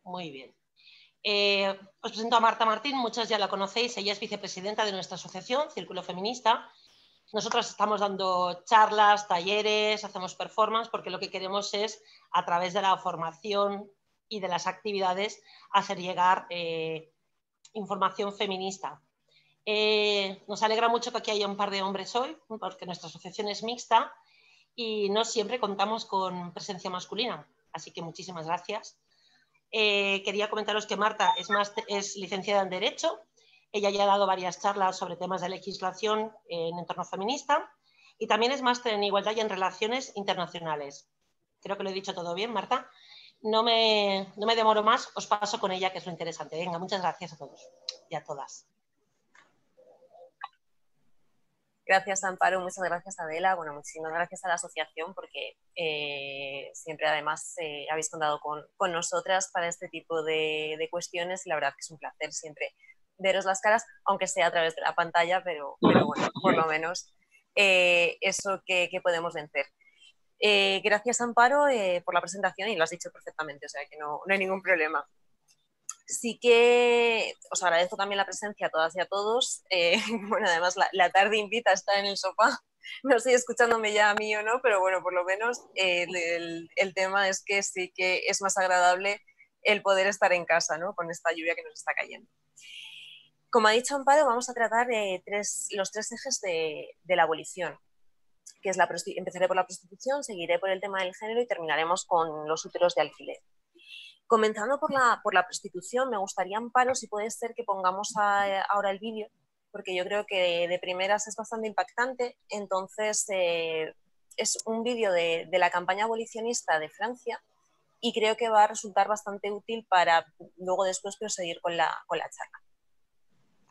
Muy bien. Os presento a Marta Martín, muchas ya la conocéis, ella es vicepresidenta de nuestra asociación, Círculo Feminista. Nosotras estamos dando charlas, talleres, hacemos performance, porque lo que queremos es, a través de la formación y de las actividades, hacer llegar información feminista. Nos alegra mucho que aquí haya un par de hombres hoy, porque nuestra asociación es mixta y no siempre contamos con presencia masculina, así que muchísimas gracias. Quería comentaros que Marta es licenciada en Derecho. Ella ya ha dado varias charlas sobre temas de legislación en entorno feminista y también es máster en Igualdad y en Relaciones Internacionales. Creo que lo he dicho todo bien, Marta. No me demoro más, os paso con ella, que es lo interesante. Venga, muchas gracias a todos y a todas. Gracias, Amparo, muchas gracias, Adela. Bueno, muchísimas gracias a la asociación porque siempre además habéis contado con nosotras para este tipo de cuestiones y la verdad que es un placer siempre veros las caras, aunque sea a través de la pantalla, pero bueno, por lo menos eso que podemos vencer. Gracias, Amparo, por la presentación y lo has dicho perfectamente, o sea que no hay ningún problema. Sí que os agradezco también la presencia a todas y a todos. Bueno, además la tarde invita a estar en el sofá. No estoy escuchándome ya a mí o no, pero bueno, por lo menos el tema es que sí que es más agradable el poder estar en casa, ¿no? Con esta lluvia que nos está cayendo. Como ha dicho Amparo, vamos a tratar los tres ejes de la abolición, que es empezaré por la prostitución, seguiré por el tema del género y terminaremos con los úteros de alquiler. Comenzando por la prostitución, me gustaría, Amparo, si puede ser que pongamos ahora el vídeo, porque yo creo que de primeras es bastante impactante. Entonces, es un vídeo de la campaña abolicionista de Francia y creo que va a resultar bastante útil para luego después proseguir con la charla.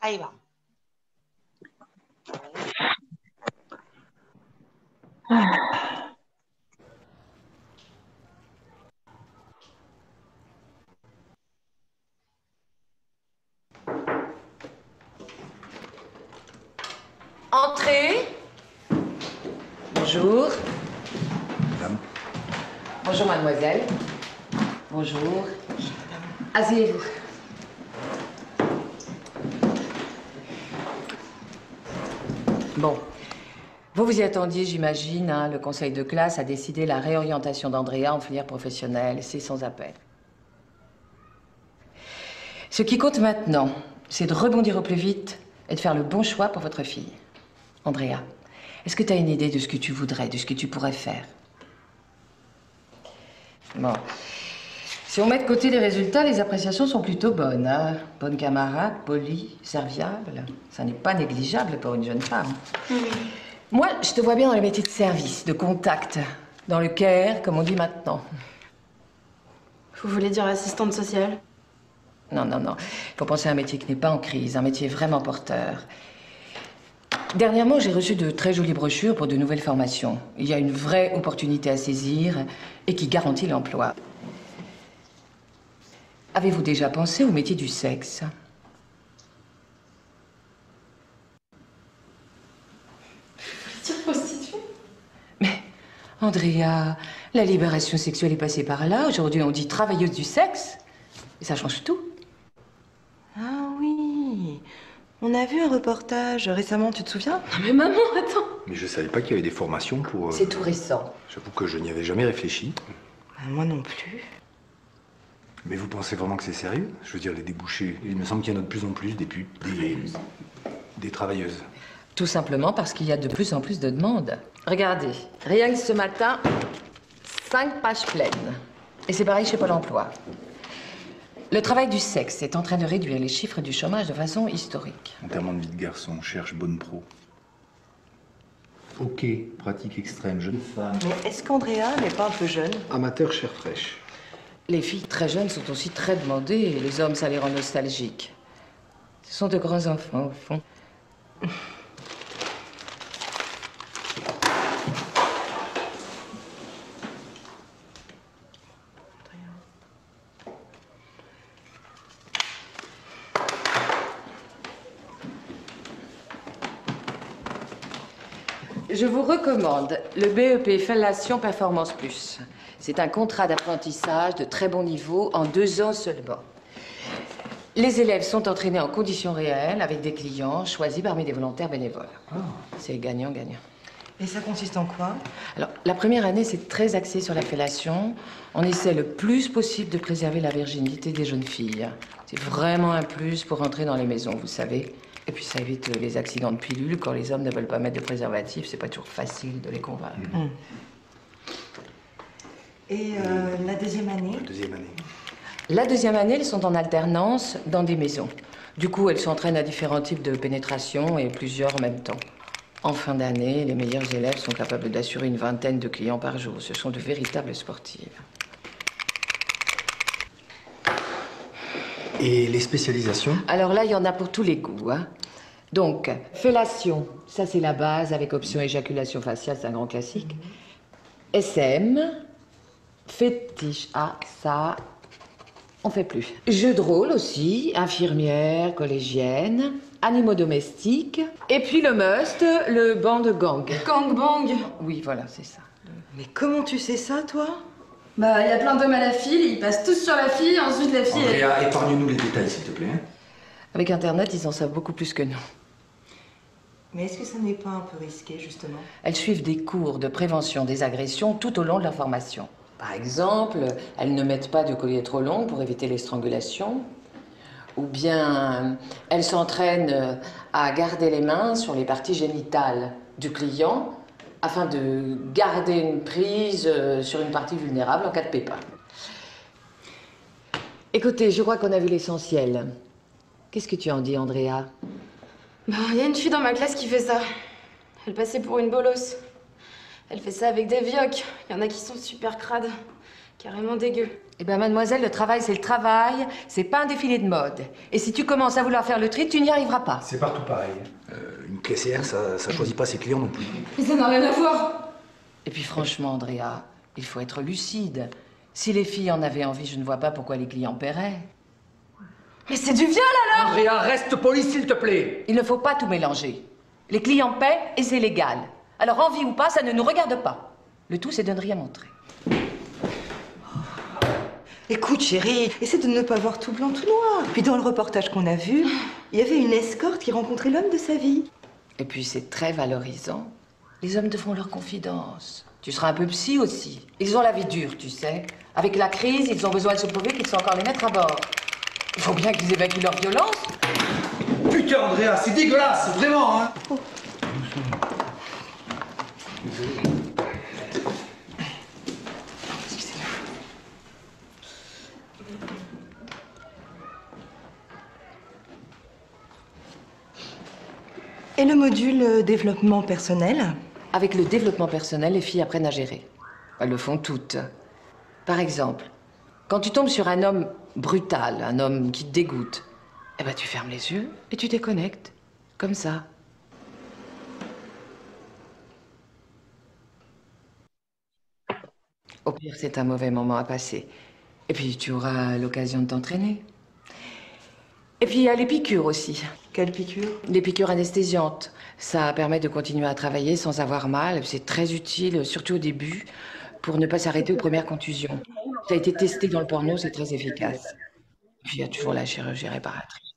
Ahí va. Entrez. Bonjour. Madame. Bonjour, mademoiselle. Bonjour. Asseyez-vous. Bon. Vous vous y attendiez, j'imagine. Hein, le conseil de classe a décidé la réorientation d'Andrea en filière professionnelle. C'est sans appel. Ce qui compte maintenant, c'est de rebondir au plus vite et de faire le bon choix pour votre fille. Andrea, est-ce que tu as une idée de ce que tu voudrais, de ce que tu pourrais faire? Bon. Si on met de côté les résultats, les appréciations sont plutôt bonnes. Hein? Bonne camarade, polie, serviable. Ça n'est pas négligeable pour une jeune femme. Moi, je te vois bien dans les métiers de service, de contact, dans le care, comme on dit maintenant. Vous voulez dire assistante sociale? Non, non, non. Il faut penser à un métier qui n'est pas en crise, un métier vraiment porteur. Dernièrement, j'ai reçu de très jolies brochures pour de nouvelles formations. Il y a une vraie opportunité à saisir et qui garantit l'emploi. Avez-vous déjà pensé au métier du sexe? Dire prostituée? Mais, Andrea, la libération sexuelle est passée par là. Aujourd'hui, on dit travailleuse du sexe. Et ça change tout. Ah oui. On a vu un reportage récemment, tu te souviens? Non mais maman, attends. Mais je savais pas qu'il y avait des formations pour... C'est tout récent. J'avoue que je n'y avais jamais réfléchi. Bah, moi non plus. Mais vous pensez vraiment que c'est sérieux? Je veux dire, les débouchés, il me semble qu'il y en a de plus en plus des travailleuses. Tout simplement parce qu'il y a de plus en plus de demandes. Regardez, rien que ce matin, 5 pages pleines. Et c'est pareil chez Pôle emploi. Le travail du sexe est en train de réduire les chiffres du chômage de façon historique. Enterrement de vie de garçon, on cherche bonne pro. Ok, pratique extrême, jeune femme. Mais est-ce qu'Andrea n'est pas un peu jeune? Amateur, chair fraîche. Les filles très jeunes sont aussi très demandées et les hommes, ça les rend nostalgiques. Ce sont de grands enfants, au fond. Je vous recommande le BEP Fellation Performance Plus. C'est un contrat d'apprentissage de très bon niveau en 2 ans seulement. Les élèves sont entraînés en conditions réelles avec des clients choisis parmi des volontaires bénévoles. Oh. C'est gagnant-gagnant. Et ça consiste en quoi? Alors, la première année, c'est très axé sur la fellation. On essaie le plus possible de préserver la virginité des jeunes filles. C'est vraiment un plus pour entrer dans les maisons, vous savez. Et puis ça évite les accidents de pilule. Quand les hommes ne veulent pas mettre de préservatif, c'est pas toujours facile de les convaincre. Mmh. Et la deuxième année? La deuxième année. La deuxième année, elles sont en alternance dans des maisons. Du coup, elles s'entraînent à différents types de pénétration et plusieurs en même temps. En fin d'année, les meilleurs élèves sont capables d'assurer une vingtaine de clients par jour. Ce sont de véritables sportives. Et les spécialisations? Alors là, il y en a pour tous les goûts, hein. Donc, fellation, ça c'est la base avec option éjaculation faciale, c'est un grand classique. SM, fétiche, ah ça, on fait plus. Jeux de rôle aussi, infirmière, collégienne, animaux domestiques, et puis le must, le band de gang. Gangbang. Oui, voilà, c'est ça. Mais comment tu sais ça, toi? Bah, il y a plein d'hommes à la file, ils passent tous sur la fille, ensuite la fille... Andrea, épargne-nous les détails, s'il te plaît. Avec Internet, ils en savent beaucoup plus que nous. Mais est-ce que ça n'est pas un peu risqué, justement? Elles suivent des cours de prévention des agressions tout au long de leur formation. Par exemple, elles ne mettent pas de collier trop long pour éviter les strangulations. Ou bien, elles s'entraînent à garder les mains sur les parties génitales du client afin de garder une prise sur une partie vulnérable en cas de pépin. Écoutez, je crois qu'on a vu l'essentiel. Qu'est-ce que tu en dis, Andrea? Bah, il y a une fille dans ma classe qui fait ça. Elle passait pour une bolosse. Elle fait ça avec des vioques. Il y en a qui sont super crades. Carrément dégueu. Eh bien, mademoiselle, le travail, c'est le travail. C'est pas un défilé de mode. Et si tu commences à vouloir faire le tri, tu n'y arriveras pas. C'est partout pareil. Une caissière, ça choisit pas ses clients non plus. Mais ça n'a rien à voir. Et puis franchement, Andrea, il faut être lucide. Si les filles en avaient envie, je ne vois pas pourquoi les clients paieraient. Mais c'est du viol alors! Andrea, reste poli s'il te plaît. Il ne faut pas tout mélanger. Les clients paient et c'est légal. Alors envie ou pas, ça ne nous regarde pas. Le tout, c'est de ne rien montrer. Écoute, chérie, essaie de ne pas voir tout blanc, tout noir. Puis dans le reportage qu'on a vu, il y avait une escorte qui rencontrait l'homme de sa vie. Et puis c'est très valorisant. Les hommes te font leur confidence. Tu seras un peu psy aussi. Ils ont la vie dure, tu sais. Avec la crise, ils ont besoin de se prouver qu'ils sont encore les mettre à bord. Il faut bien qu'ils évacuent leur violence. Putain, Andrea, c'est dégueulasse, vraiment, hein. Oh. Et le module développement personnel? Avec le développement personnel, les filles apprennent à gérer. Elles le font toutes. Par exemple, quand tu tombes sur un homme brutal, un homme qui te dégoûte, eh ben tu fermes les yeux et tu déconnectes. Comme ça. Au pire, c'est un mauvais moment à passer. Et puis, tu auras l'occasion de t'entraîner. Et puis, il y a les piqûres aussi. Quelle piqûre? Les piqûres anesthésiantes. Ça permet de continuer à travailler sans avoir mal. C'est très utile, surtout au début, pour ne pas s'arrêter aux premières contusions. Ça a été testé dans le porno, c'est très efficace. Et puis, il y a toujours la chirurgie réparatrice.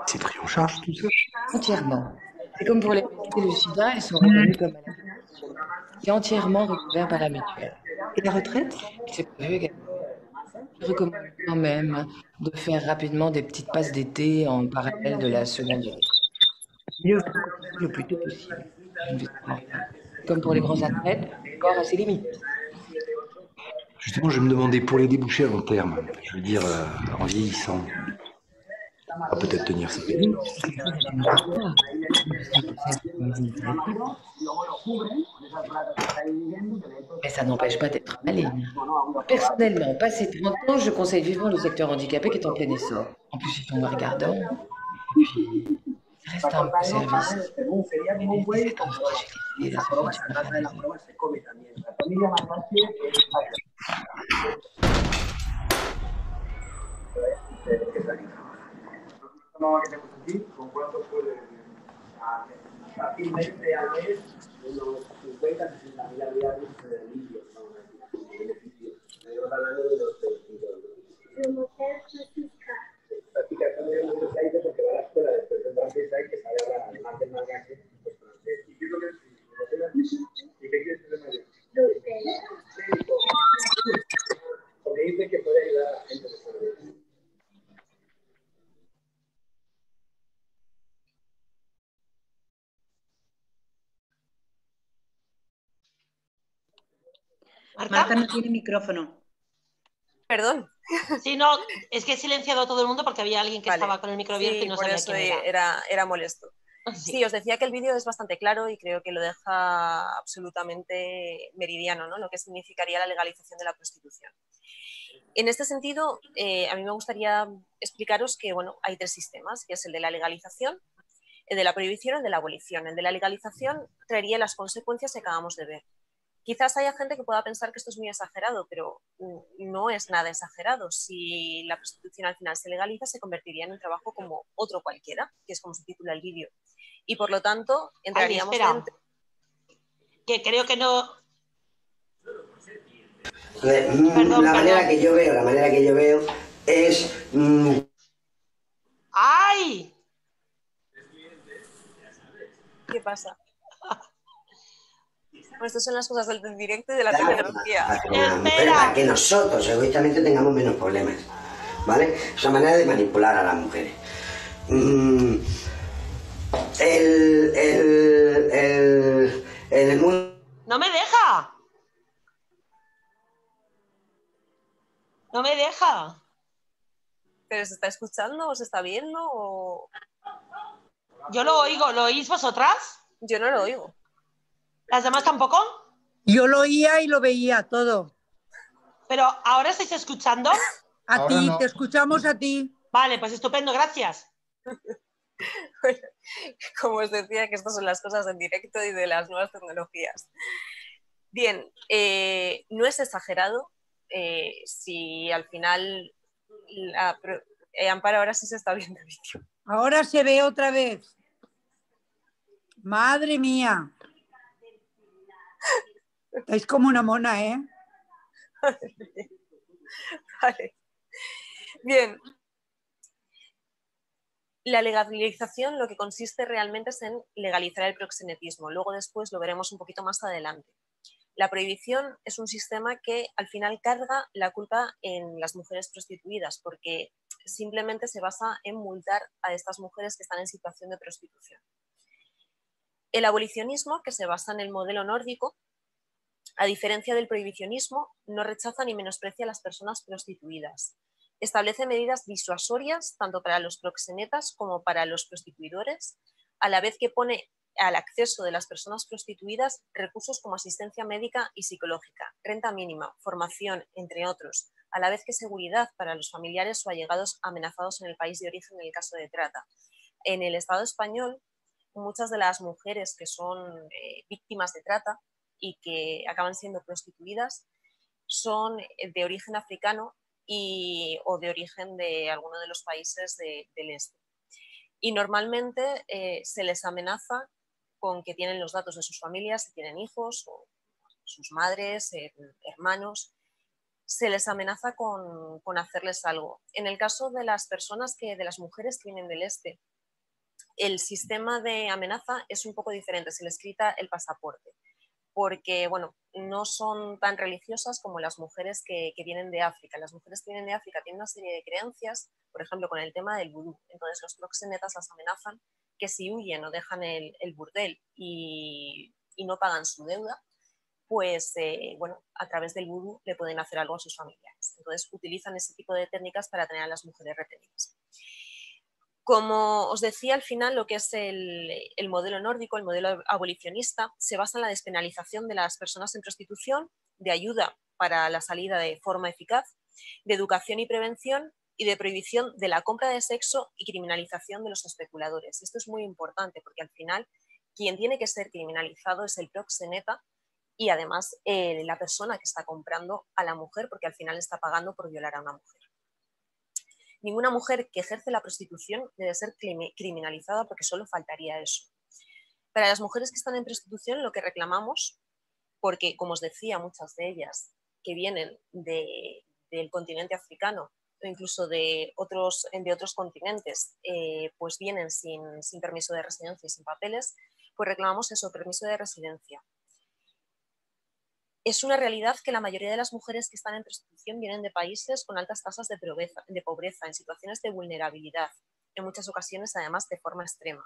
C'est pris en charge, tout ça? Entièrement. C'est comme pour les et le sida, elles sont reconnues comme maladies. C'est entièrement recouvert par la mutuelle. Et la retraite? C'est prévu également. Je recommande quand même de faire rapidement des petites passes d'été en parallèle de la seconde durée. Mieux le plus tôt possible. Comme pour les grands athlètes, le corps a ses limites. Justement, je me demandais pour les débouchés à long terme, je veux dire, en vieillissant, on va peut-être tenir ses pénis. Mais ça n'empêche pas d'être maligne. Personnellement, passé 30 ans, je conseille vivement le secteur handicapé qui est en plein essor. En plus, ils sont regardants. Et puis, ça reste un bon service. Mais c'est en fragilité, là, ça fait du mal. Fácilmente al mes unos 50-60 mil aliados limpios. Marta no tiene micrófono. Perdón. Sí, no, es que he silenciado a todo el mundo porque había alguien que estaba con el micro abierto y no sabía quién era. Era molesto. Sí, os decía que el vídeo es bastante claro y creo que lo deja absolutamente meridiano, ¿no? Lo que significaría la legalización de la prostitución. En este sentido, a mí me gustaría explicaros que bueno, hay tres sistemas, que es el de la legalización, el de la prohibición y el de la abolición. El de la legalización traería las consecuencias que acabamos de ver. Quizás haya gente que pueda pensar que esto es muy exagerado, pero no es nada exagerado. Si la prostitución al final se legaliza, se convertiría en un trabajo como otro cualquiera, que es como se titula el vídeo. Y por lo tanto, entraríamos dentro... Que creo que no... La manera que yo veo es... ¡Ay! ¿Qué pasa? Bueno, estas son las cosas del directo y de la tecnología. Para que nosotros egoístamente tengamos menos problemas, ¿vale? Es una manera de manipular a las mujeres. El mundo... ¡No me deja! ¡No me deja! ¿Pero se está escuchando o se está viendo o...? Yo lo oigo, ¿lo oís vosotras? Yo no lo oigo. ¿Las demás tampoco? Yo lo oía y lo veía todo. ¿Pero ahora estáis escuchando? A ahora ti, no. Te escuchamos a ti. Vale, pues estupendo, gracias. Bueno, como os decía, que estas son las cosas en directo y de las nuevas tecnologías. Bien, no es exagerado si al final... Amparo, ahora sí se está viendo el vídeo. Ahora se ve otra vez. Madre mía. Estáis como una mona, ¿eh? Vale. Bien. La legalización lo que consiste realmente es en legalizar el proxenetismo. Luego después lo veremos un poquito más adelante. La prohibición es un sistema que al final carga la culpa en las mujeres prostituidas porque simplemente se basa en multar a estas mujeres que están en situación de prostitución. El abolicionismo, que se basa en el modelo nórdico, a diferencia del prohibicionismo, no rechaza ni menosprecia a las personas prostituidas. Establece medidas disuasorias tanto para los proxenetas como para los prostituidores, a la vez que pone al acceso de las personas prostituidas recursos como asistencia médica y psicológica, renta mínima, formación, entre otros, a la vez que seguridad para los familiares o allegados amenazados en el país de origen en el caso de trata. En el Estado español, muchas de las mujeres que son víctimas de trata y que acaban siendo prostituidas son de origen africano o de origen de alguno de los países del este. Y normalmente se les amenaza con que tienen los datos de sus familias, si tienen hijos o sus madres, hermanos, se les amenaza con hacerles algo. En el caso de las personas de las mujeres que vienen del este, el sistema de amenaza es un poco diferente, se les quita el pasaporte, porque bueno, no son tan religiosas como las mujeres que vienen de África. Las mujeres que vienen de África tienen una serie de creencias, por ejemplo, con el tema del vudú. Entonces los proxenetas las amenazan que si huyen o dejan el burdel y no pagan su deuda, pues bueno, a través del vudú le pueden hacer algo a sus familiares. Entonces utilizan ese tipo de técnicas para tener a las mujeres retenidas. Como os decía, al final lo que es el modelo nórdico, el modelo abolicionista, se basa en la despenalización de las personas en prostitución, de ayuda para la salida de forma eficaz, de educación y prevención y de prohibición de la compra de sexo y criminalización de los especuladores. Esto es muy importante porque al final quien tiene que ser criminalizado es el proxeneta y además la persona que está comprando a la mujer porque al final está pagando por violar a una mujer. Ninguna mujer que ejerce la prostitución debe ser criminalizada porque solo faltaría eso. Para las mujeres que están en prostitución lo que reclamamos, porque como os decía, muchas de ellas que vienen del continente africano o incluso de otros continentes, pues vienen sin permiso de residencia y sin papeles, pues reclamamos eso, permiso de residencia. Es una realidad que la mayoría de las mujeres que están en prostitución vienen de países con altas tasas de pobreza, en situaciones de vulnerabilidad, en muchas ocasiones además de forma extrema,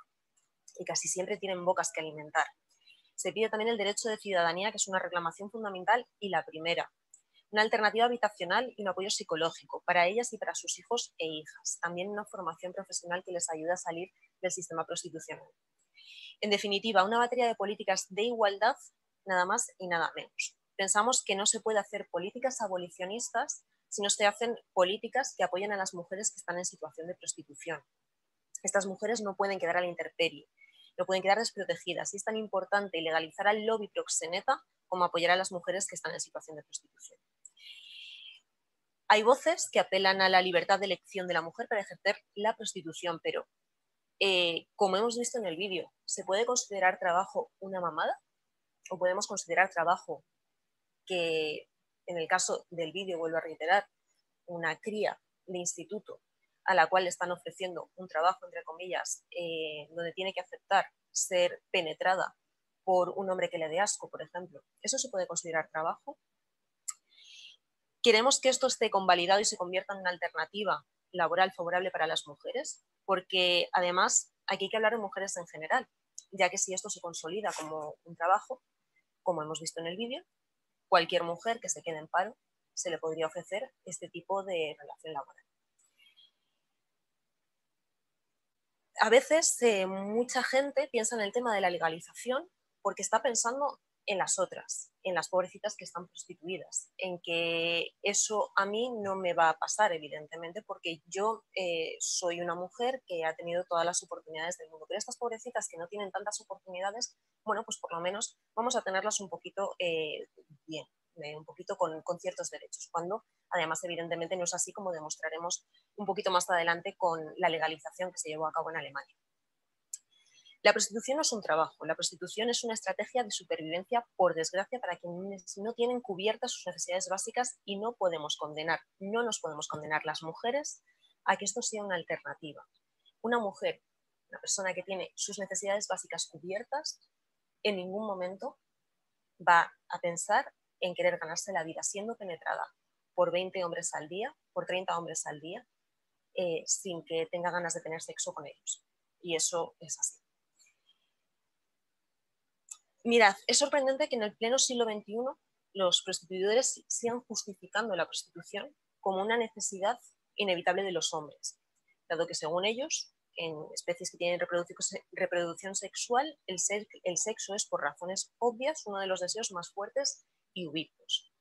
y casi siempre tienen bocas que alimentar. Se pide también el derecho de ciudadanía, que es una reclamación fundamental y la primera, una alternativa habitacional y un apoyo psicológico para ellas y para sus hijos e hijas, también una formación profesional que les ayude a salir del sistema prostitucional. En definitiva, una materia de políticas de igualdad, nada más y nada menos. Pensamos que no se puede hacer políticas abolicionistas si no se hacen políticas que apoyen a las mujeres que están en situación de prostitución. Estas mujeres no pueden quedar a la intemperie, no pueden quedar desprotegidas, y es tan importante legalizar al lobby proxeneta como apoyar a las mujeres que están en situación de prostitución. Hay voces que apelan a la libertad de elección de la mujer para ejercer la prostitución, pero como hemos visto en el vídeo, ¿se puede considerar trabajo una mamada? ¿O podemos considerar trabajo que, en el caso del vídeo, vuelvo a reiterar, una cría de instituto a la cual le están ofreciendo un trabajo, entre comillas, donde tiene que aceptar ser penetrada por un hombre que le dé asco, por ejemplo? ¿Eso se puede considerar trabajo? ¿Queremos que esto esté convalidado y se convierta en una alternativa laboral favorable para las mujeres? Porque además aquí hay que hablar de mujeres en general, ya que si esto se consolida como un trabajo, como hemos visto en el vídeo, cualquier mujer que se quede en paro se le podría ofrecer este tipo de relación laboral. A veces mucha gente piensa en el tema de la legalización porque está pensando en las otras, en las pobrecitas que están prostituidas, en que eso a mí no me va a pasar, evidentemente, porque yo soy una mujer que ha tenido todas las oportunidades del mundo. Pero estas pobrecitas que no tienen tantas oportunidades, bueno, pues por lo menos vamos a tenerlas un poquito bien, un poquito con ciertos derechos, cuando además evidentemente no es así, como demostraremos un poquito más adelante con la legalización que se llevó a cabo en Alemania. La prostitución no es un trabajo, la prostitución es una estrategia de supervivencia, por desgracia, para quienes no tienen cubiertas sus necesidades básicas, y no podemos condenar, no nos podemos condenar las mujeres a que esto sea una alternativa. Una mujer, una persona que tiene sus necesidades básicas cubiertas, en ningún momento va a pensar en querer ganarse la vida siendo penetrada por 20 hombres al día, por 30 hombres al día, sin que tenga ganas de tener sexo con ellos. Y eso es así. Mirad, es sorprendente que en el pleno siglo XXI los prostituidores sigan justificando la prostitución como una necesidad inevitable de los hombres, dado que según ellos, en especies que tienen reproducción sexual, el sexo es, por razones obvias, uno de los deseos más fuertes y ubicuos.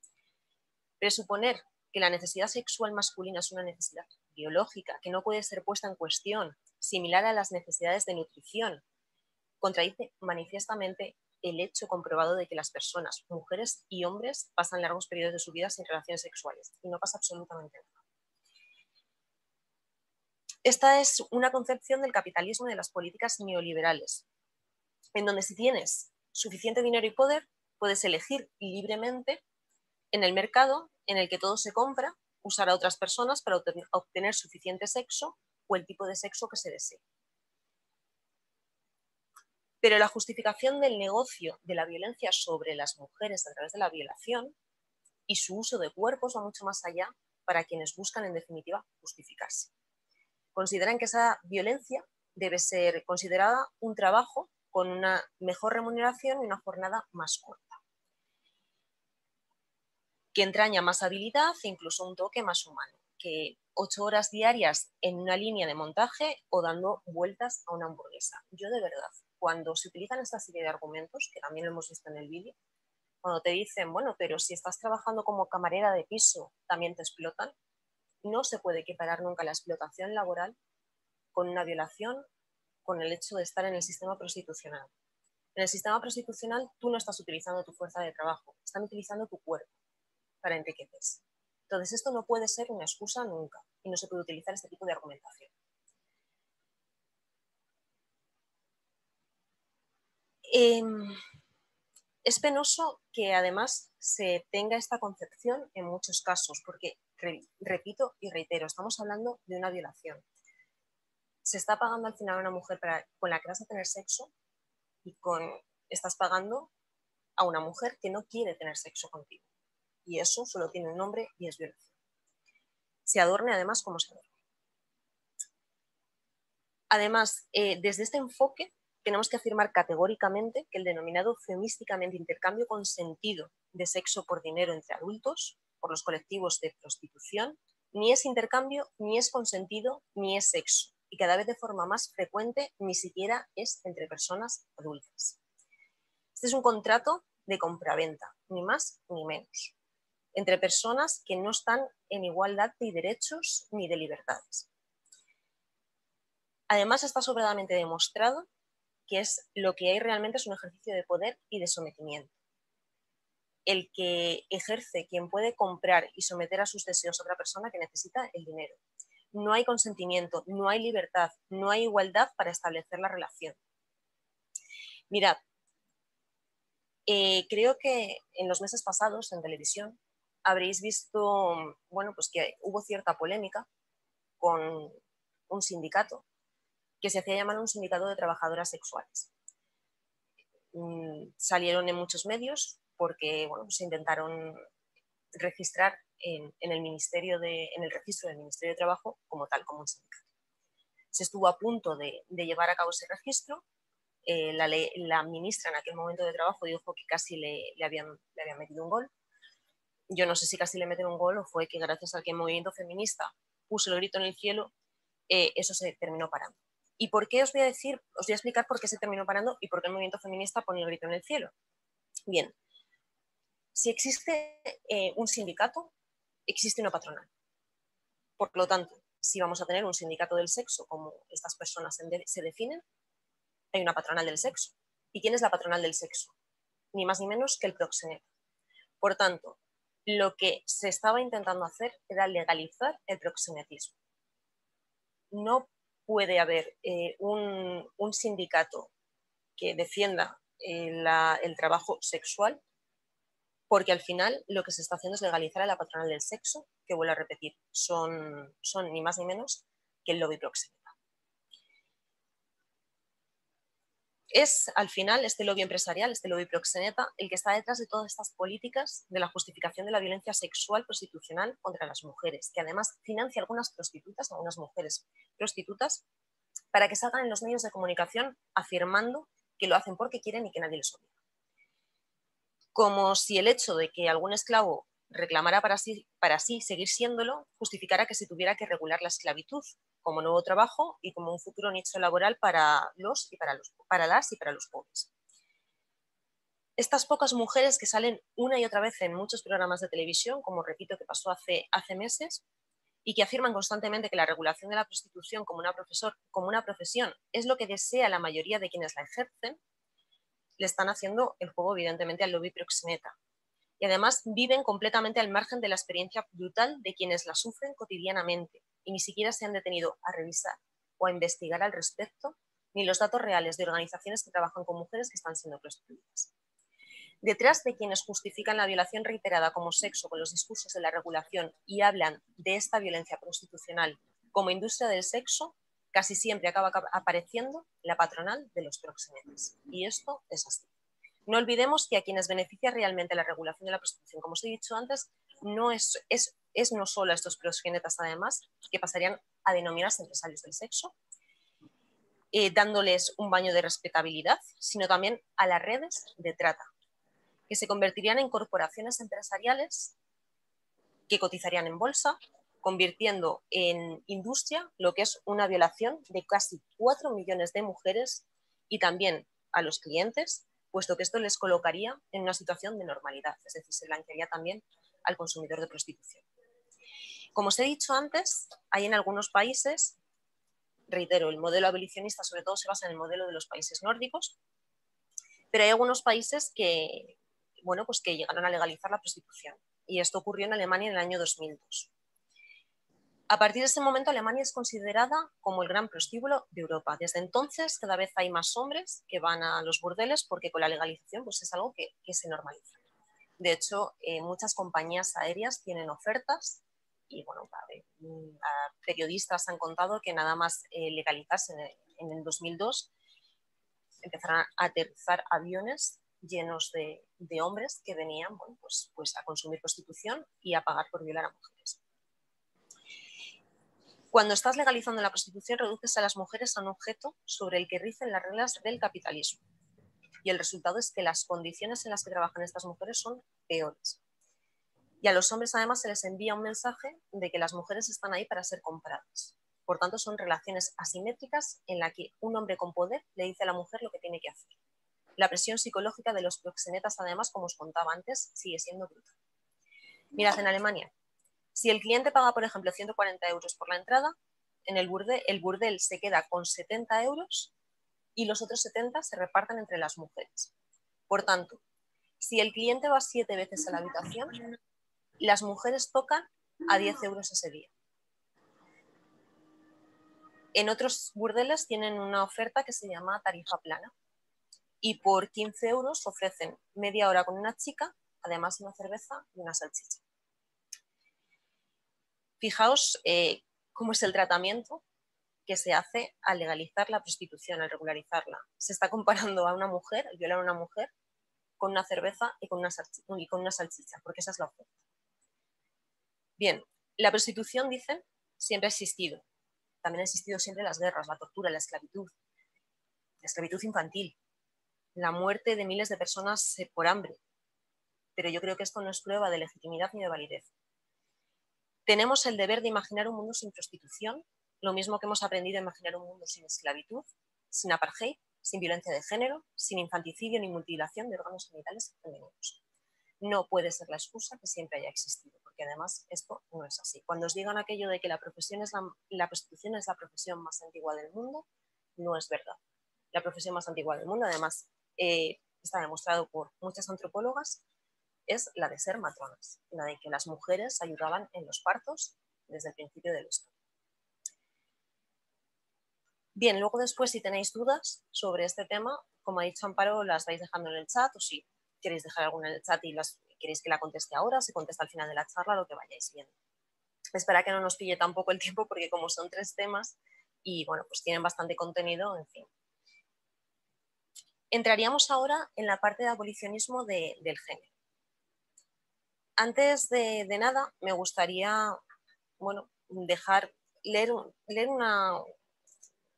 Presuponer que la necesidad sexual masculina es una necesidad biológica que no puede ser puesta en cuestión, similar a las necesidades de nutrición, contradice manifiestamente el hecho comprobado de que las personas, mujeres y hombres, pasan largos periodos de su vida sin relaciones sexuales, y no pasa absolutamente nada. Esta es una concepción del capitalismo y de las políticas neoliberales, en donde si tienes suficiente dinero y poder, puedes elegir libremente en el mercado en el que todo se compra, usar a otras personas para obtener suficiente sexo o el tipo de sexo que se desee. Pero la justificación del negocio de la violencia sobre las mujeres a través de la violación y su uso de cuerpos va mucho más allá para quienes buscan, en definitiva, justificarse. Consideran que esa violencia debe ser considerada un trabajo con una mejor remuneración y una jornada más corta, que entraña más habilidad e incluso un toque más humano, que 8 horas diarias en una línea de montaje o dando vueltas a una hamburguesa. Yo, de verdad, cuando se utilizan esta serie de argumentos, que también lo hemos visto en el vídeo, cuando te dicen, bueno, pero si estás trabajando como camarera de piso, también te explotan, no se puede equiparar nunca la explotación laboral con una violación, con el hecho de estar en el sistema prostitucional. En el sistema prostitucional tú no estás utilizando tu fuerza de trabajo, están utilizando tu cuerpo para enriquecerse. Entonces esto no puede ser una excusa nunca y no se puede utilizar este tipo de argumentación. Es penoso que además se tenga esta concepción en muchos casos, porque, repito y reitero, estamos hablando de una violación. Se está pagando al final a una mujer con la que vas a tener sexo y estás pagando a una mujer que no quiere tener sexo contigo. Y eso solo tiene un nombre y es violación. Se adorne además como se adorne. Además, desde este enfoque tenemos que afirmar categóricamente que el denominado feumísticamente intercambio consentido de sexo por dinero entre adultos, por los colectivos de prostitución, ni es intercambio, ni es consentido, ni es sexo, y cada vez de forma más frecuente ni siquiera es entre personas adultas. Este es un contrato de compraventa, ni más ni menos, entre personas que no están en igualdad de derechos ni de libertades. Además, está sobradamente demostrado que lo que hay realmente es un ejercicio de poder y de sometimiento. El que ejerce quien puede comprar y someter a sus deseos a otra persona que necesita el dinero. No hay consentimiento, no hay libertad, no hay igualdad para establecer la relación. Mirad, creo que en los meses pasados en televisión habréis visto, bueno, pues que hubo cierta polémica con un sindicato que se hacía llamar un sindicato de trabajadoras sexuales. Salieron en muchos medios porque, bueno, pues intentaron registrar en el registro del Ministerio de Trabajo como tal, como un sindicato. Se estuvo a punto de llevar a cabo ese registro. La ministra en aquel momento de Trabajo dijo que casi le habían metido un gol. Yo no sé si casi le meten un gol o fue que gracias al que el movimiento feminista puso el grito en el cielo, eso se terminó parando. ¿Y por qué os voy a explicar por qué se terminó parando y por qué el movimiento feminista pone el grito en el cielo? Bien, si existe un sindicato, existe una patronal. Por lo tanto, si vamos a tener un sindicato del sexo, como estas personas se definen, hay una patronal del sexo. ¿Y quién es la patronal del sexo? Ni más ni menos que el proxeneta. Por tanto, lo que se estaba intentando hacer era legalizar el proxenetismo. No puede haber un sindicato que defienda el trabajo sexual, porque al final lo que se está haciendo es legalizar a la patronal del sexo, que vuelvo a repetir, son ni más ni menos que el lobby proxeneta. Es al final este lobby empresarial, este lobby proxeneta, el que está detrás de todas estas políticas de la justificación de la violencia sexual prostitucional contra las mujeres, que además financia algunas mujeres prostitutas, para que salgan en los medios de comunicación afirmando que lo hacen porque quieren y que nadie les obliga. Como si el hecho de que algún esclavo reclamara para sí seguir siéndolo justificara que se tuviera que regular la esclavitud como nuevo trabajo y como un futuro nicho laboral para las y para los pobres. Estas pocas mujeres que salen una y otra vez en muchos programas de televisión, como repito que pasó hace meses, y que afirman constantemente que la regulación de la prostitución como una profesión es lo que desea la mayoría de quienes la ejercen, le están haciendo el juego evidentemente al lobby proxeneta. Y además viven completamente al margen de la experiencia brutal de quienes la sufren cotidianamente y ni siquiera se han detenido a revisar o a investigar al respecto ni los datos reales de organizaciones que trabajan con mujeres que están siendo prostituidas. Detrás de quienes justifican la violación reiterada como sexo con los discursos de la regulación y hablan de esta violencia prostitucional como industria del sexo, casi siempre acaba apareciendo la patronal de los proxenetas. Y esto es así. No olvidemos que a quienes beneficia realmente la regulación de la prostitución, como os he dicho antes, no solo a estos proxenetas, además, que pasarían a denominarse empresarios del sexo, dándoles un baño de respetabilidad, sino también a las redes de trata, que se convertirían en corporaciones empresariales que cotizarían en bolsa, convirtiendo en industria lo que es una violación de casi 4 millones de mujeres y también a los clientes, puesto que esto les colocaría en una situación de normalidad, es decir, se blanquearía también al consumidor de prostitución. Como os he dicho antes, hay en algunos países, reitero, el modelo abolicionista sobre todo se basa en el modelo de los países nórdicos, pero hay algunos países que, bueno, pues que llegaron a legalizar la prostitución, y esto ocurrió en Alemania en el año 2002. A partir de ese momento, Alemania es considerada como el gran prostíbulo de Europa. Desde entonces, cada vez hay más hombres que van a los burdeles porque con la legalización pues, es algo que se normaliza. De hecho, muchas compañías aéreas tienen ofertas y bueno, periodistas han contado que nada más legalizarse en el 2002 empezaron a aterrizar aviones llenos de hombres que venían bueno, pues a consumir prostitución y a pagar por violar a mujeres. Cuando estás legalizando la prostitución, reduces a las mujeres a un objeto sobre el que ricen las reglas del capitalismo. Y el resultado es que las condiciones en las que trabajan estas mujeres son peores. Y a los hombres además se les envía un mensaje de que las mujeres están ahí para ser compradas. Por tanto, son relaciones asimétricas en las que un hombre con poder le dice a la mujer lo que tiene que hacer. La presión psicológica de los proxenetas, además, como os contaba antes, sigue siendo brutal. Mirad, en Alemania, si el cliente paga, por ejemplo, 140 euros por la entrada, en el burdel se queda con 70 euros y los otros 70 se reparten entre las mujeres. Por tanto, si el cliente va 7 veces a la habitación, las mujeres tocan a 10 euros ese día. En otros burdeles tienen una oferta que se llama tarifa plana y por 15 euros ofrecen media hora con una chica, además de una cerveza y una salchicha. Fijaos cómo es el tratamiento que se hace al legalizar la prostitución, al regularizarla. Se está comparando a una mujer, al violar a una mujer, con una cerveza y con una salchicha, porque esa es la oferta. Bien, la prostitución, dicen, siempre ha existido. También ha existido siempre las guerras, la tortura, la esclavitud infantil, la muerte de miles de personas por hambre. Pero yo creo que esto no es prueba de legitimidad ni de validez. Tenemos el deber de imaginar un mundo sin prostitución, lo mismo que hemos aprendido a imaginar un mundo sin esclavitud, sin apartheid, sin violencia de género, sin infanticidio ni mutilación de órganos genitales femeninos. No puede ser la excusa que siempre haya existido, porque además esto no es así. Cuando os digan aquello de que la prostitución es la profesión más antigua del mundo, no es verdad. La profesión más antigua del mundo, además, está demostrado por muchas antropólogas, es la de ser matronas, la de que las mujeres ayudaban en los partos desde el principio de la historia. Bien, luego después si tenéis dudas sobre este tema, como ha dicho Amparo, las vais dejando en el chat o si queréis dejar alguna en el chat y queréis que la conteste ahora, se contesta al final de la charla, lo que vayáis viendo. Espera que no nos pille tampoco el tiempo porque como son 3 temas y bueno, pues tienen bastante contenido, en fin. Entraríamos ahora en la parte de abolicionismo del género. Antes de nada, me gustaría bueno, leer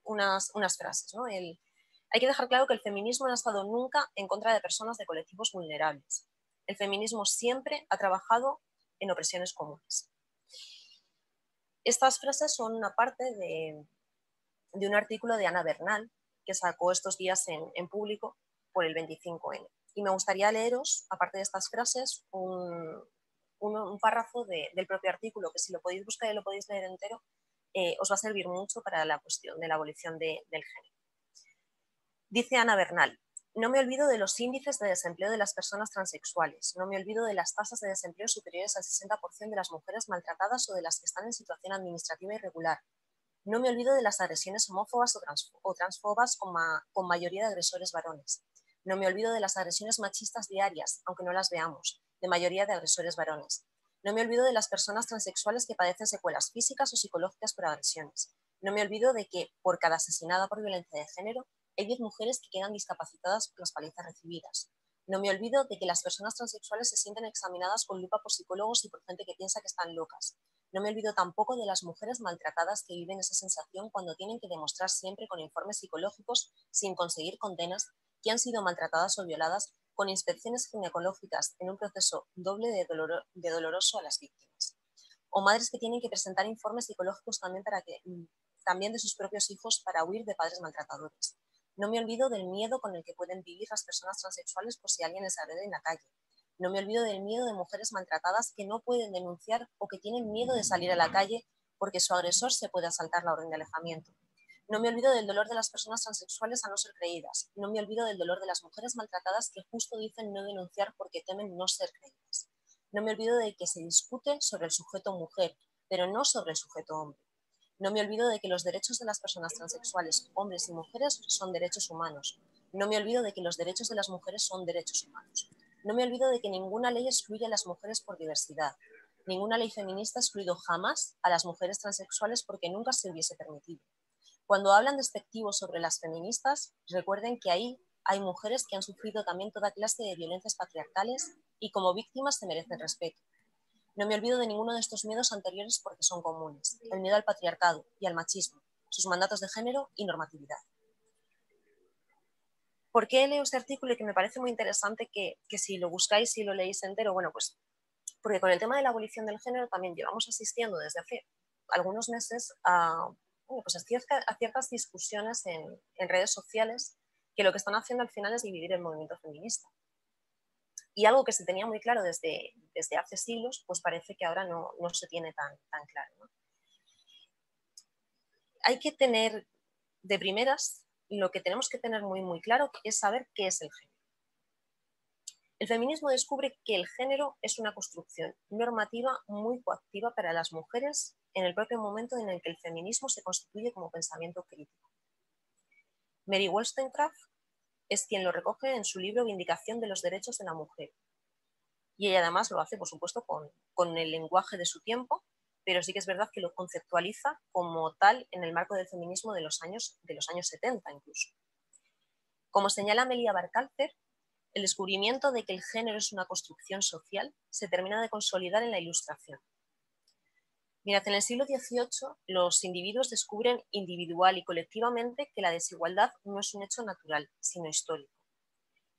unas frases, ¿no? Hay que dejar claro que el feminismo no ha estado nunca en contra de personas de colectivos vulnerables. El feminismo siempre ha trabajado en opresiones comunes. Estas frases son una parte de un artículo de Ana Bernal que sacó estos días en público por el 25N. Y me gustaría leeros, aparte de estas frases, un párrafo del propio artículo, que si lo podéis buscar y lo podéis leer entero, os va a servir mucho para la cuestión de la abolición del género. Dice Ana Bernal: no me olvido de los índices de desempleo de las personas transexuales, no me olvido de las tasas de desempleo superiores al 60% de las mujeres maltratadas o de las que están en situación administrativa irregular. No me olvido de las agresiones homófobas o transfobas con mayoría de agresores varones. No me olvido de las agresiones machistas diarias, aunque no las veamos, de mayoría de agresores varones. No me olvido de las personas transexuales que padecen secuelas físicas o psicológicas por agresiones. No me olvido de que, por cada asesinada por violencia de género, hay 10 mujeres que quedan discapacitadas por las palizas recibidas. No me olvido de que las personas transexuales se sienten examinadas con lupa por psicólogos y por gente que piensa que están locas. No me olvido tampoco de las mujeres maltratadas que viven esa sensación cuando tienen que demostrar siempre con informes psicológicos, sin conseguir condenas, que han sido maltratadas o violadas, con inspecciones ginecológicas en un proceso doble de doloroso a las víctimas. O madres que tienen que presentar informes psicológicos también de sus propios hijos para huir de padres maltratadores. No me olvido del miedo con el que pueden vivir las personas transexuales por si alguien les agrede en la calle. No me olvido del miedo de mujeres maltratadas que no pueden denunciar o que tienen miedo de salir a la calle porque su agresor se puede saltar la orden de alejamiento. No me olvido del dolor de las personas transexuales a no ser creídas. No me olvido del dolor de las mujeres maltratadas que justo dicen no denunciar porque temen no ser creídas. No me olvido de que se discute sobre el sujeto mujer, pero no sobre el sujeto hombre. No me olvido de que los derechos de las personas transexuales, hombres y mujeres, son derechos humanos. No me olvido de que los derechos de las mujeres son derechos humanos. No me olvido de que ninguna ley excluye a las mujeres por diversidad. Ninguna ley feminista ha excluido jamás a las mujeres transexuales porque nunca se hubiese permitido. Cuando hablan despectivos sobre las feministas, recuerden que ahí hay mujeres que han sufrido también toda clase de violencias patriarcales y como víctimas se merecen respeto. No me olvido de ninguno de estos miedos anteriores porque son comunes. El miedo al patriarcado y al machismo, sus mandatos de género y normatividad. ¿Por qué leo este artículo? Y que me parece muy interesante que si lo buscáis y lo leéis entero, bueno, pues porque con el tema de la abolición del género también llevamos asistiendo desde hace algunos meses a ciertas discusiones en redes sociales que lo que están haciendo al final es dividir el movimiento feminista. Y algo que se tenía muy claro desde hace siglos, pues parece que ahora no se tiene tan claro, ¿no? Hay que tener de primeras, lo que tenemos que tener muy claro es saber qué es el género. El feminismo descubre que el género es una construcción normativa muy coactiva para las mujeres en el propio momento en el que el feminismo se constituye como pensamiento crítico. Mary Wollstonecraft es quien lo recoge en su libro Vindicación de los derechos de la mujer. Y ella además lo hace, por supuesto, con el lenguaje de su tiempo, pero sí que es verdad que lo conceptualiza como tal en el marco del feminismo de los años 70 incluso. Como señala Amelia Barcalcer, el descubrimiento de que el género es una construcción social se termina de consolidar en la Ilustración. Mirad, en el siglo XVIII los individuos descubren individual y colectivamente que la desigualdad no es un hecho natural, sino histórico.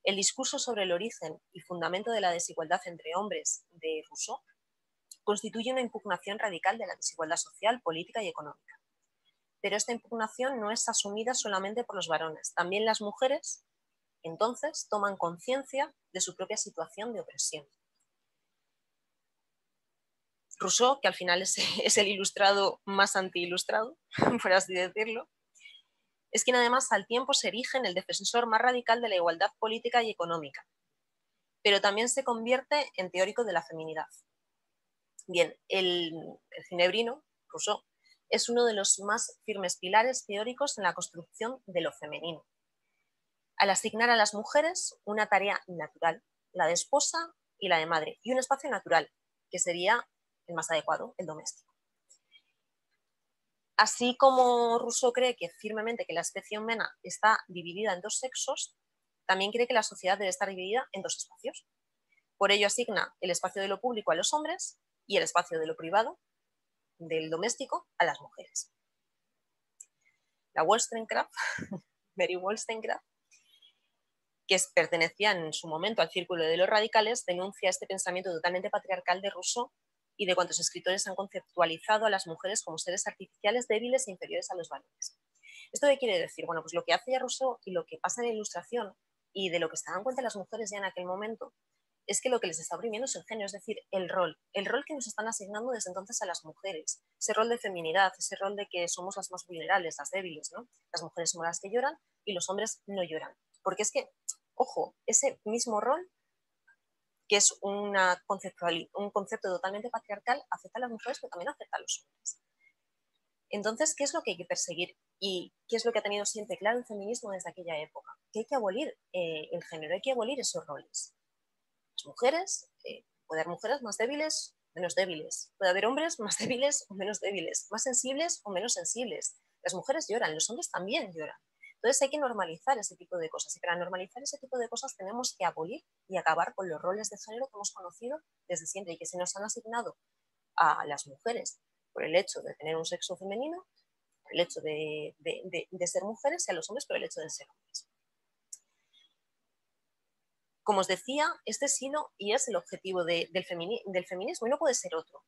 El discurso sobre el origen y fundamento de la desigualdad entre hombres de Rousseau constituye una impugnación radical de la desigualdad social, política y económica. Pero esta impugnación no es asumida solamente por los varones. También las mujeres, entonces, toman conciencia de su propia situación de opresión. Rousseau, que al final es el ilustrado más anti-ilustrado, por así decirlo, es quien además al tiempo se erige en el defensor más radical de la igualdad política y económica, pero también se convierte en teórico de la feminidad. Bien, el ginebrino, Rousseau, es uno de los más firmes pilares teóricos en la construcción de lo femenino, al asignar a las mujeres una tarea natural, la de esposa y la de madre, y un espacio natural, que sería el más adecuado, el doméstico. Así como Rousseau cree que firmemente que la especie humana está dividida en dos sexos, también cree que la sociedad debe estar dividida en dos espacios. Por ello asigna el espacio de lo público a los hombres y el espacio de lo privado, del doméstico, a las mujeres. La Wollstonecraft, Mary Wollstonecraft, que pertenecía en su momento al círculo de los radicales, denuncia este pensamiento totalmente patriarcal de Rousseau y de cuantos escritores han conceptualizado a las mujeres como seres artificiales, débiles e inferiores a los varones. ¿Esto qué quiere decir? Bueno, pues lo que hace ya Rousseau y lo que pasa en la Ilustración y de lo que se dan cuenta las mujeres ya en aquel momento es que lo que les está oprimiendo es el género, es decir, el rol que nos están asignando desde entonces a las mujeres, ese rol de feminidad, ese rol de que somos las más vulnerables, las débiles, ¿no? Las mujeres somos las que lloran y los hombres no lloran. Porque es que, ojo, ese mismo rol, que es un concepto totalmente patriarcal, afecta a las mujeres, pero también afecta a los hombres. Entonces, ¿qué es lo que hay que perseguir? ¿Y qué es lo que ha tenido siempre claro el feminismo desde aquella época? Que hay que abolir el género, hay que abolir esos roles. Las mujeres, puede haber mujeres más débiles, menos débiles. Puede haber hombres más débiles o menos débiles, más sensibles o menos sensibles. Las mujeres lloran, los hombres también lloran. Entonces hay que normalizar ese tipo de cosas. Y para normalizar ese tipo de cosas tenemos que abolir y acabar con los roles de género que hemos conocido desde siempre y que se nos han asignado a las mujeres por el hecho de tener un sexo femenino, por el hecho de ser mujeres, y a los hombres por el hecho de ser hombres. Como os decía, este sí y es el objetivo del feminismo y no puede ser otro.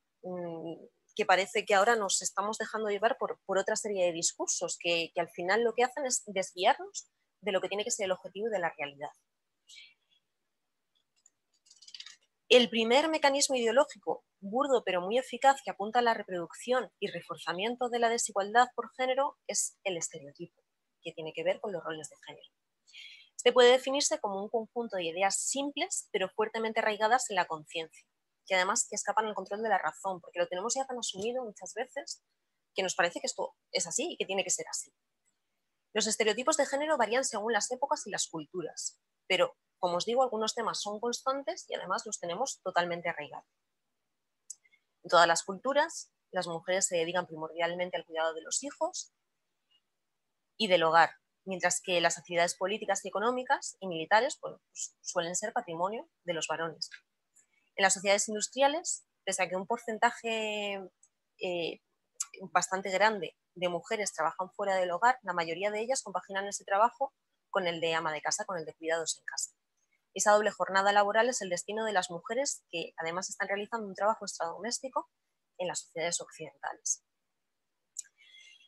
Que parece que ahora nos estamos dejando llevar por otra serie de discursos que al final lo que hacen es desviarnos de lo que tiene que ser el objetivo de la realidad. El primer mecanismo ideológico, burdo pero muy eficaz, que apunta a la reproducción y reforzamiento de la desigualdad por género es el estereotipo, que tiene que ver con los roles de género. Este puede definirse como un conjunto de ideas simples pero fuertemente arraigadas en la conciencia, que además que escapan al control de la razón, porque lo tenemos ya tan asumido muchas veces que nos parece que esto es así y que tiene que ser así. Los estereotipos de género varían según las épocas y las culturas, pero, como os digo, algunos temas son constantes y además los tenemos totalmente arraigados. En todas las culturas, las mujeres se dedican primordialmente al cuidado de los hijos y del hogar, mientras que las actividades políticas y económicas y militares pues, suelen ser patrimonio de los varones. En las sociedades industriales, pese a que un porcentaje bastante grande de mujeres trabajan fuera del hogar, la mayoría de ellas compaginan ese trabajo con el de ama de casa, con el de cuidados en casa. Esa doble jornada laboral es el destino de las mujeres que además están realizando un trabajo extradoméstico en las sociedades occidentales.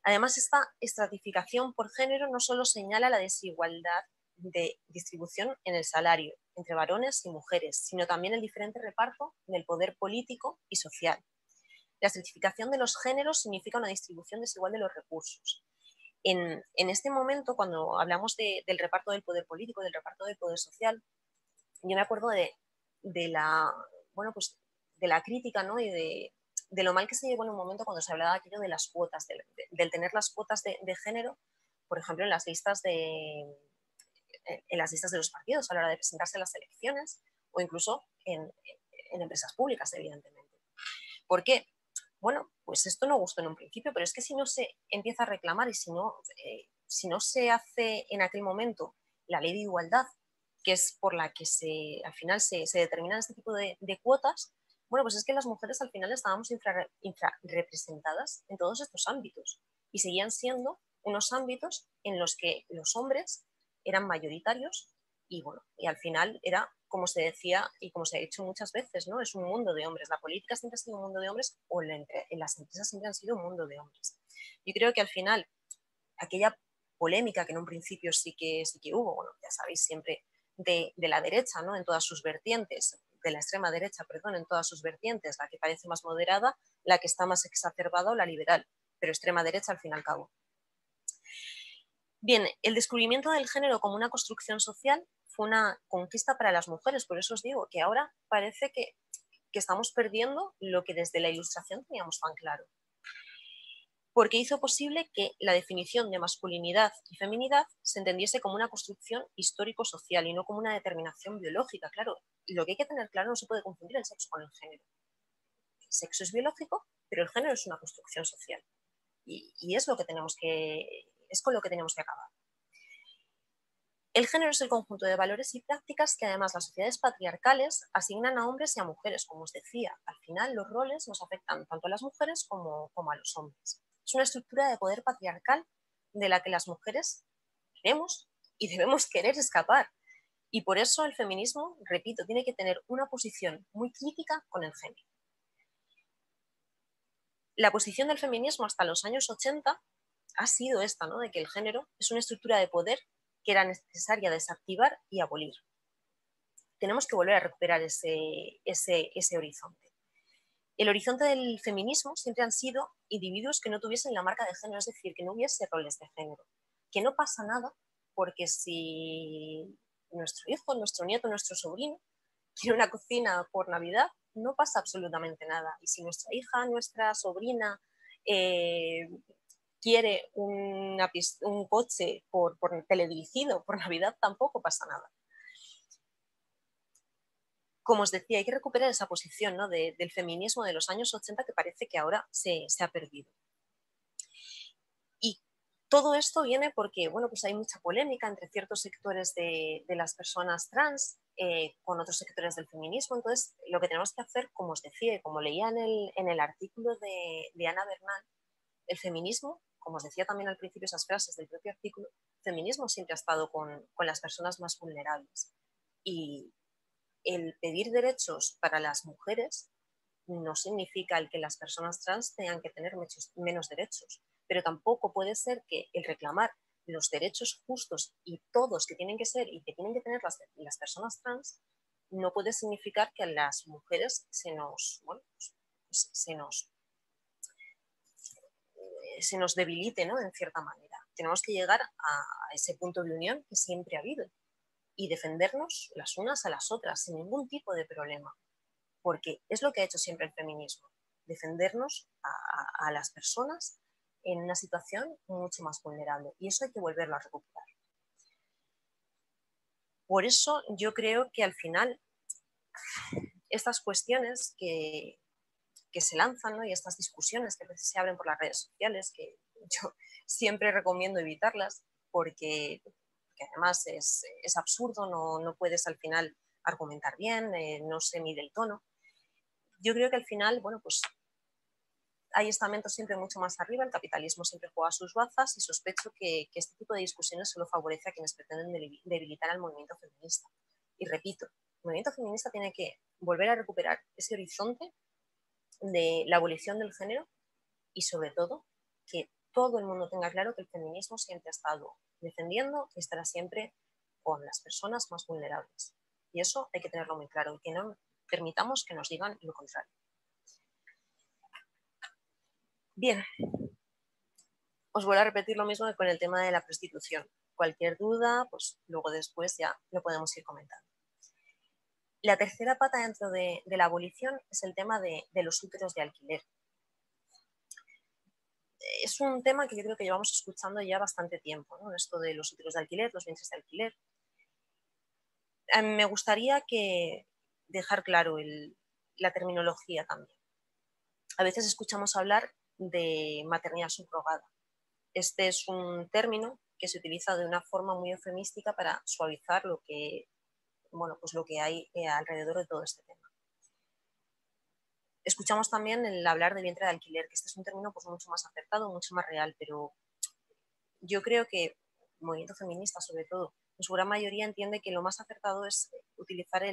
Además, esta estratificación por género no solo señala la desigualdad de distribución en el salario entre varones y mujeres, sino también el diferente reparto del poder político y social. La estratificación de los géneros significa una distribución desigual de los recursos. En este momento, cuando hablamos del reparto del poder político, del reparto del poder social, yo me acuerdo de la crítica, ¿no? Y de lo mal que se llevó en un momento cuando se hablaba aquello de las cuotas, del tener las cuotas de género, por ejemplo, en las listas de los partidos a la hora de presentarse a las elecciones o incluso en empresas públicas, evidentemente. ¿Por qué? Bueno, pues esto no gustó en un principio, pero es que si no se empieza a reclamar y si no se hace en aquel momento la ley de igualdad, que es por la que al final se determinan este tipo de cuotas, bueno, pues es que las mujeres al final estábamos infrarrepresentadas en todos estos ámbitos y seguían siendo unos ámbitos en los que los hombres eran mayoritarios y, bueno, y al final era, como se decía y como se ha dicho muchas veces, ¿no? Es un mundo de hombres. La política siempre ha sido un mundo de hombres o en las empresas siempre han sido un mundo de hombres. Yo creo que al final aquella polémica que en un principio sí que hubo, bueno, ya sabéis, siempre de la derecha, ¿no? En todas sus vertientes, de la extrema derecha, perdón, en todas sus vertientes, la que parece más moderada, la que está más exacerbada o la liberal, pero extrema derecha al fin y al cabo. Bien, el descubrimiento del género como una construcción social fue una conquista para las mujeres, por eso os digo que ahora parece que estamos perdiendo lo que desde la Ilustración teníamos tan claro. Porque hizo posible que la definición de masculinidad y feminidad se entendiese como una construcción histórico-social y no como una determinación biológica. Claro, lo que hay que tener claro, no se puede confundir el sexo con el género. El sexo es biológico, pero el género es una construcción social. Y es con lo que tenemos que acabar. El género es el conjunto de valores y prácticas que además las sociedades patriarcales asignan a hombres y a mujeres. Como os decía, al final los roles nos afectan tanto a las mujeres como a los hombres. Es una estructura de poder patriarcal de la que las mujeres queremos y debemos querer escapar. Y por eso el feminismo, repito, tiene que tener una posición muy crítica con el género. La posición del feminismo hasta los años 80 ha sido esta, ¿no? De que el género es una estructura de poder que era necesaria desactivar y abolir. Tenemos que volver a recuperar ese horizonte. El horizonte del feminismo siempre han sido individuos que no tuviesen la marca de género, es decir, que no hubiese roles de género. Que no pasa nada porque si nuestro hijo, nuestro nieto, nuestro sobrino quiere una cocina por Navidad, no pasa absolutamente nada. Y si nuestra hija, nuestra sobrina quiere un coche por teledirigido por Navidad, tampoco pasa nada. Como os decía, hay que recuperar esa posición, ¿no? del feminismo de los años 80 que parece que ahora se ha perdido. Y todo esto viene porque, bueno, pues hay mucha polémica entre ciertos sectores de las personas trans con otros sectores del feminismo. Entonces, lo que tenemos que hacer, como os decía y como leía en el artículo de Ana Bernal, el feminismo, como os decía también al principio esas frases del propio artículo, el feminismo siempre ha estado con las personas más vulnerables. Y el pedir derechos para las mujeres no significa el que las personas trans tengan que tener menos derechos, pero tampoco puede ser que el reclamar los derechos justos y todos que tienen que ser y que tienen que tener las personas trans no puede significar que a las mujeres se nos debilite, ¿no? En cierta manera. Tenemos que llegar a ese punto de unión que siempre ha habido y defendernos las unas a las otras sin ningún tipo de problema. porque es lo que ha hecho siempre el feminismo, defendernos a las personas en una situación mucho más vulnerable, y eso hay que volverlo a recuperar. Por eso yo creo que al final estas cuestiones que se lanzan, ¿no? Y estas discusiones que a veces se abren por las redes sociales, que yo siempre recomiendo evitarlas porque además es absurdo, no puedes al final argumentar bien, no se mide el tono. Yo creo que al final, bueno, pues hay estamentos siempre mucho más arriba, el capitalismo siempre juega sus bazas, y sospecho que este tipo de discusiones solo favorece a quienes pretenden debilitar al movimiento feminista. Y repito, el movimiento feminista tiene que volver a recuperar ese horizonte de la abolición del género, y sobre todo que todo el mundo tenga claro que el feminismo siempre ha estado defendiendo y estará siempre con las personas más vulnerables. Y eso hay que tenerlo muy claro, y que no permitamos que nos digan lo contrario. Bien, os vuelvo a repetir lo mismo que con el tema de la prostitución. Cualquier duda, pues luego después ya lo podemos ir comentando. La tercera pata dentro de la abolición es el tema de los úteros de alquiler. Es un tema que yo creo que llevamos escuchando ya bastante tiempo, ¿no? Esto de los úteros de alquiler, los vientres de alquiler. Me gustaría dejar claro la terminología también. A veces escuchamos hablar de maternidad subrogada. Este es un término que se utiliza de una forma muy eufemística para suavizar lo que hay alrededor de todo este tema. Escuchamos también el hablar de vientre de alquiler, que este es un término pues mucho más acertado, mucho más real, pero yo creo que el movimiento feminista, sobre todo, en su gran mayoría entiende que lo más acertado es utilizar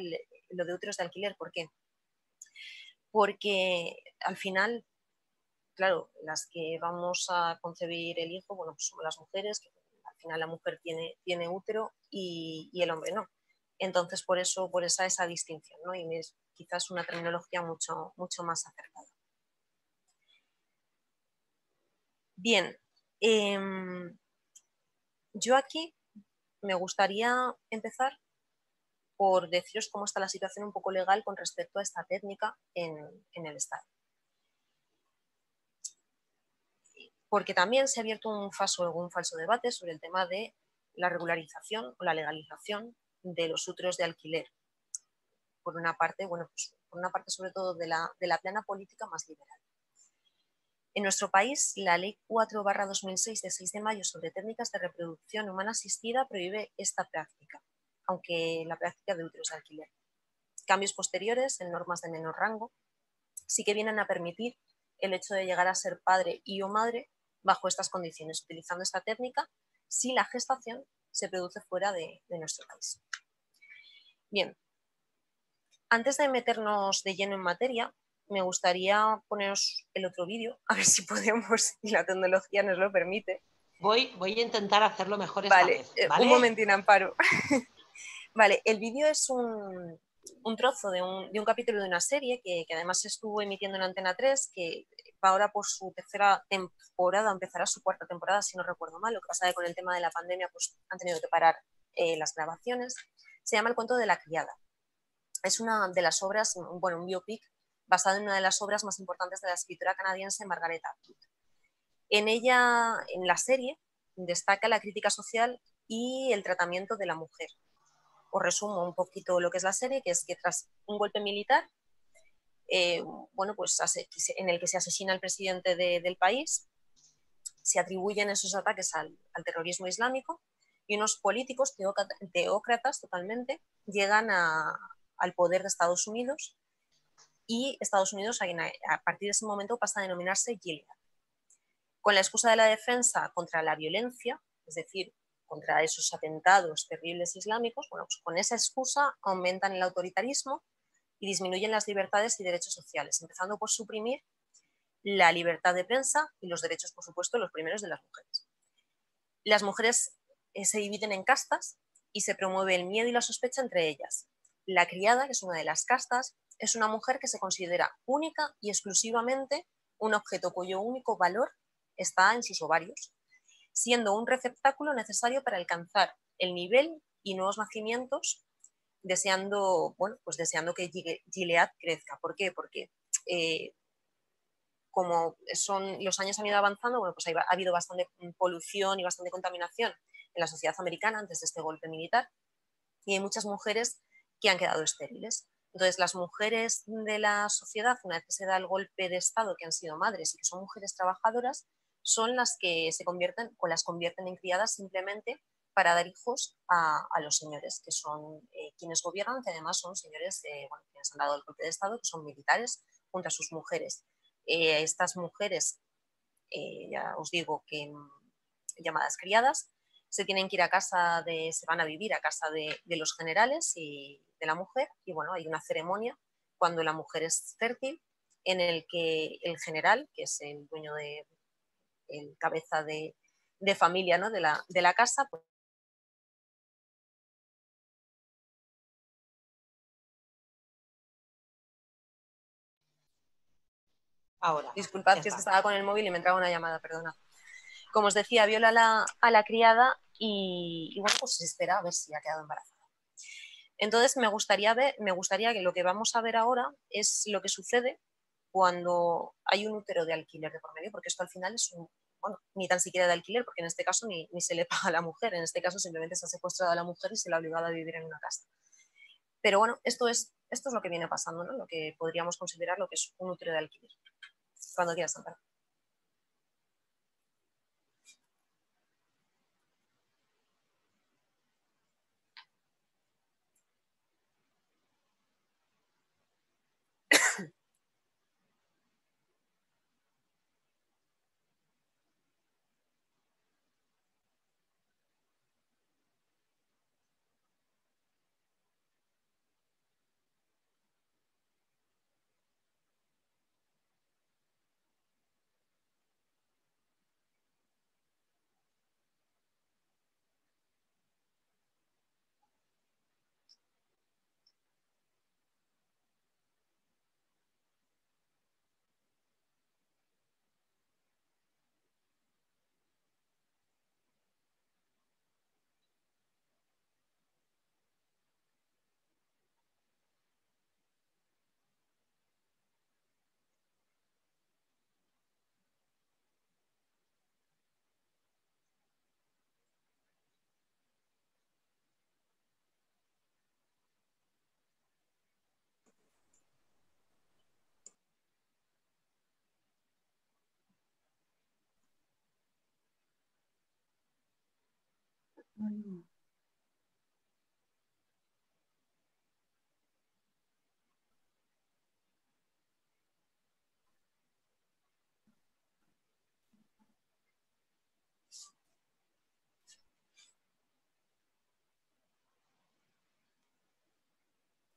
lo de úteros de alquiler. ¿Por qué? Porque al final, claro, las que vamos a concebir el hijo, bueno, pues somos las mujeres, que al final la mujer tiene útero y el hombre no. Entonces, por esa distinción, ¿no? Y es quizás una terminología mucho, mucho más acertada. Bien, yo aquí me gustaría empezar por deciros cómo está la situación un poco legal con respecto a esta técnica en el Estado. Porque también se ha abierto un falso debate sobre el tema de la regularización o la legalización de los úteros de alquiler. Por una parte, bueno, pues por una parte sobre todo de la plana política más liberal. En nuestro país, la Ley 4/2006 de 6 de mayo sobre técnicas de reproducción humana asistida prohíbe esta práctica, aunque la práctica de úteros de alquiler. Cambios posteriores en normas de menor rango sí que vienen a permitir el hecho de llegar a ser padre y o madre bajo estas condiciones, utilizando esta técnica si la gestación se produce fuera de nuestro país. Bien, antes de meternos de lleno en materia, me gustaría poneros el otro vídeo, a ver si podemos y la tecnología nos lo permite. Voy a intentar hacerlo mejor esta vez. ¿Vale? Un momentín, Amparo. Vale, el vídeo es un trozo de un capítulo de una serie que además se estuvo emitiendo en Antena 3, que va ahora por su tercera temporada, empezará su cuarta temporada, si no recuerdo mal. Lo que pasa es que con el tema de la pandemia pues, han tenido que parar las grabaciones. Se llama El cuento de la criada. Es una de las obras, bueno, un biopic basado en una de las obras más importantes de la escritora canadiense Margaret Atwood. En ella, en la serie, destaca la crítica social y el tratamiento de la mujer. Os resumo un poquito lo que es la serie, que es que tras un golpe militar, bueno, pues en el que se asesina al presidente del país, se atribuyen esos ataques al terrorismo islámico, y unos políticos teócratas totalmente llegan al poder de Estados Unidos, y Estados Unidos a partir de ese momento pasa a denominarse Gilead. Con la excusa de la defensa contra la violencia, es decir, contra esos atentados terribles islámicos, bueno, pues con esa excusa aumentan el autoritarismo y disminuyen las libertades y derechos sociales, empezando por suprimir la libertad de prensa y los derechos, por supuesto, los primeros de las mujeres. Las mujeres se dividen en castas y se promueve el miedo y la sospecha entre ellas. La criada, que es una de las castas, es una mujer que se considera única y exclusivamente un objeto cuyo único valor está en sus ovarios, siendo un receptáculo necesario para alcanzar el nivel y nuevos nacimientos deseando, bueno, pues deseando que Gilead crezca. ¿Por qué? Porque como los años han ido avanzando, bueno, pues ha habido bastante polución y bastante contaminación en la sociedad americana antes de este golpe militar, y hay muchas mujeres que han quedado estériles. Entonces, las mujeres de la sociedad, una vez que se da el golpe de Estado, que han sido madres y que son mujeres trabajadoras, son las que se convierten o las convierten en criadas simplemente para dar hijos a los señores, que son quienes gobiernan, que además son señores bueno, quienes han dado el golpe de Estado, que son militares, junto a sus mujeres. Estas mujeres, ya os digo que llamadas criadas, se tienen que ir se van a vivir a casa de los generales y de la mujer, y bueno, hay una ceremonia cuando la mujer es fértil, en el que el general, que es el dueño el cabeza de familia, ¿no? de la casa, pues, ahora. Disculpad, que es que estaba con el móvil y me entraba una llamada, perdona. Como os decía, viola a la criada y bueno, pues se espera a ver si ha quedado embarazada. Entonces me gustaría que lo que vamos a ver ahora es lo que sucede cuando hay un útero de alquiler de por medio, porque esto al final es bueno, ni tan siquiera de alquiler, porque en este caso ni se le paga a la mujer, en este caso simplemente se ha secuestrado a la mujer y se la ha obligado a vivir en una casa. Pero bueno, esto es lo que viene pasando, ¿no? Lo que podríamos considerar lo que es un útero de alquiler. Cuando quieras, Amparo.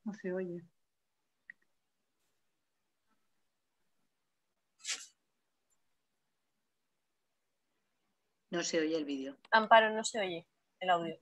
No se oye. No se oye el vídeo. Amparo, no se oye el audio.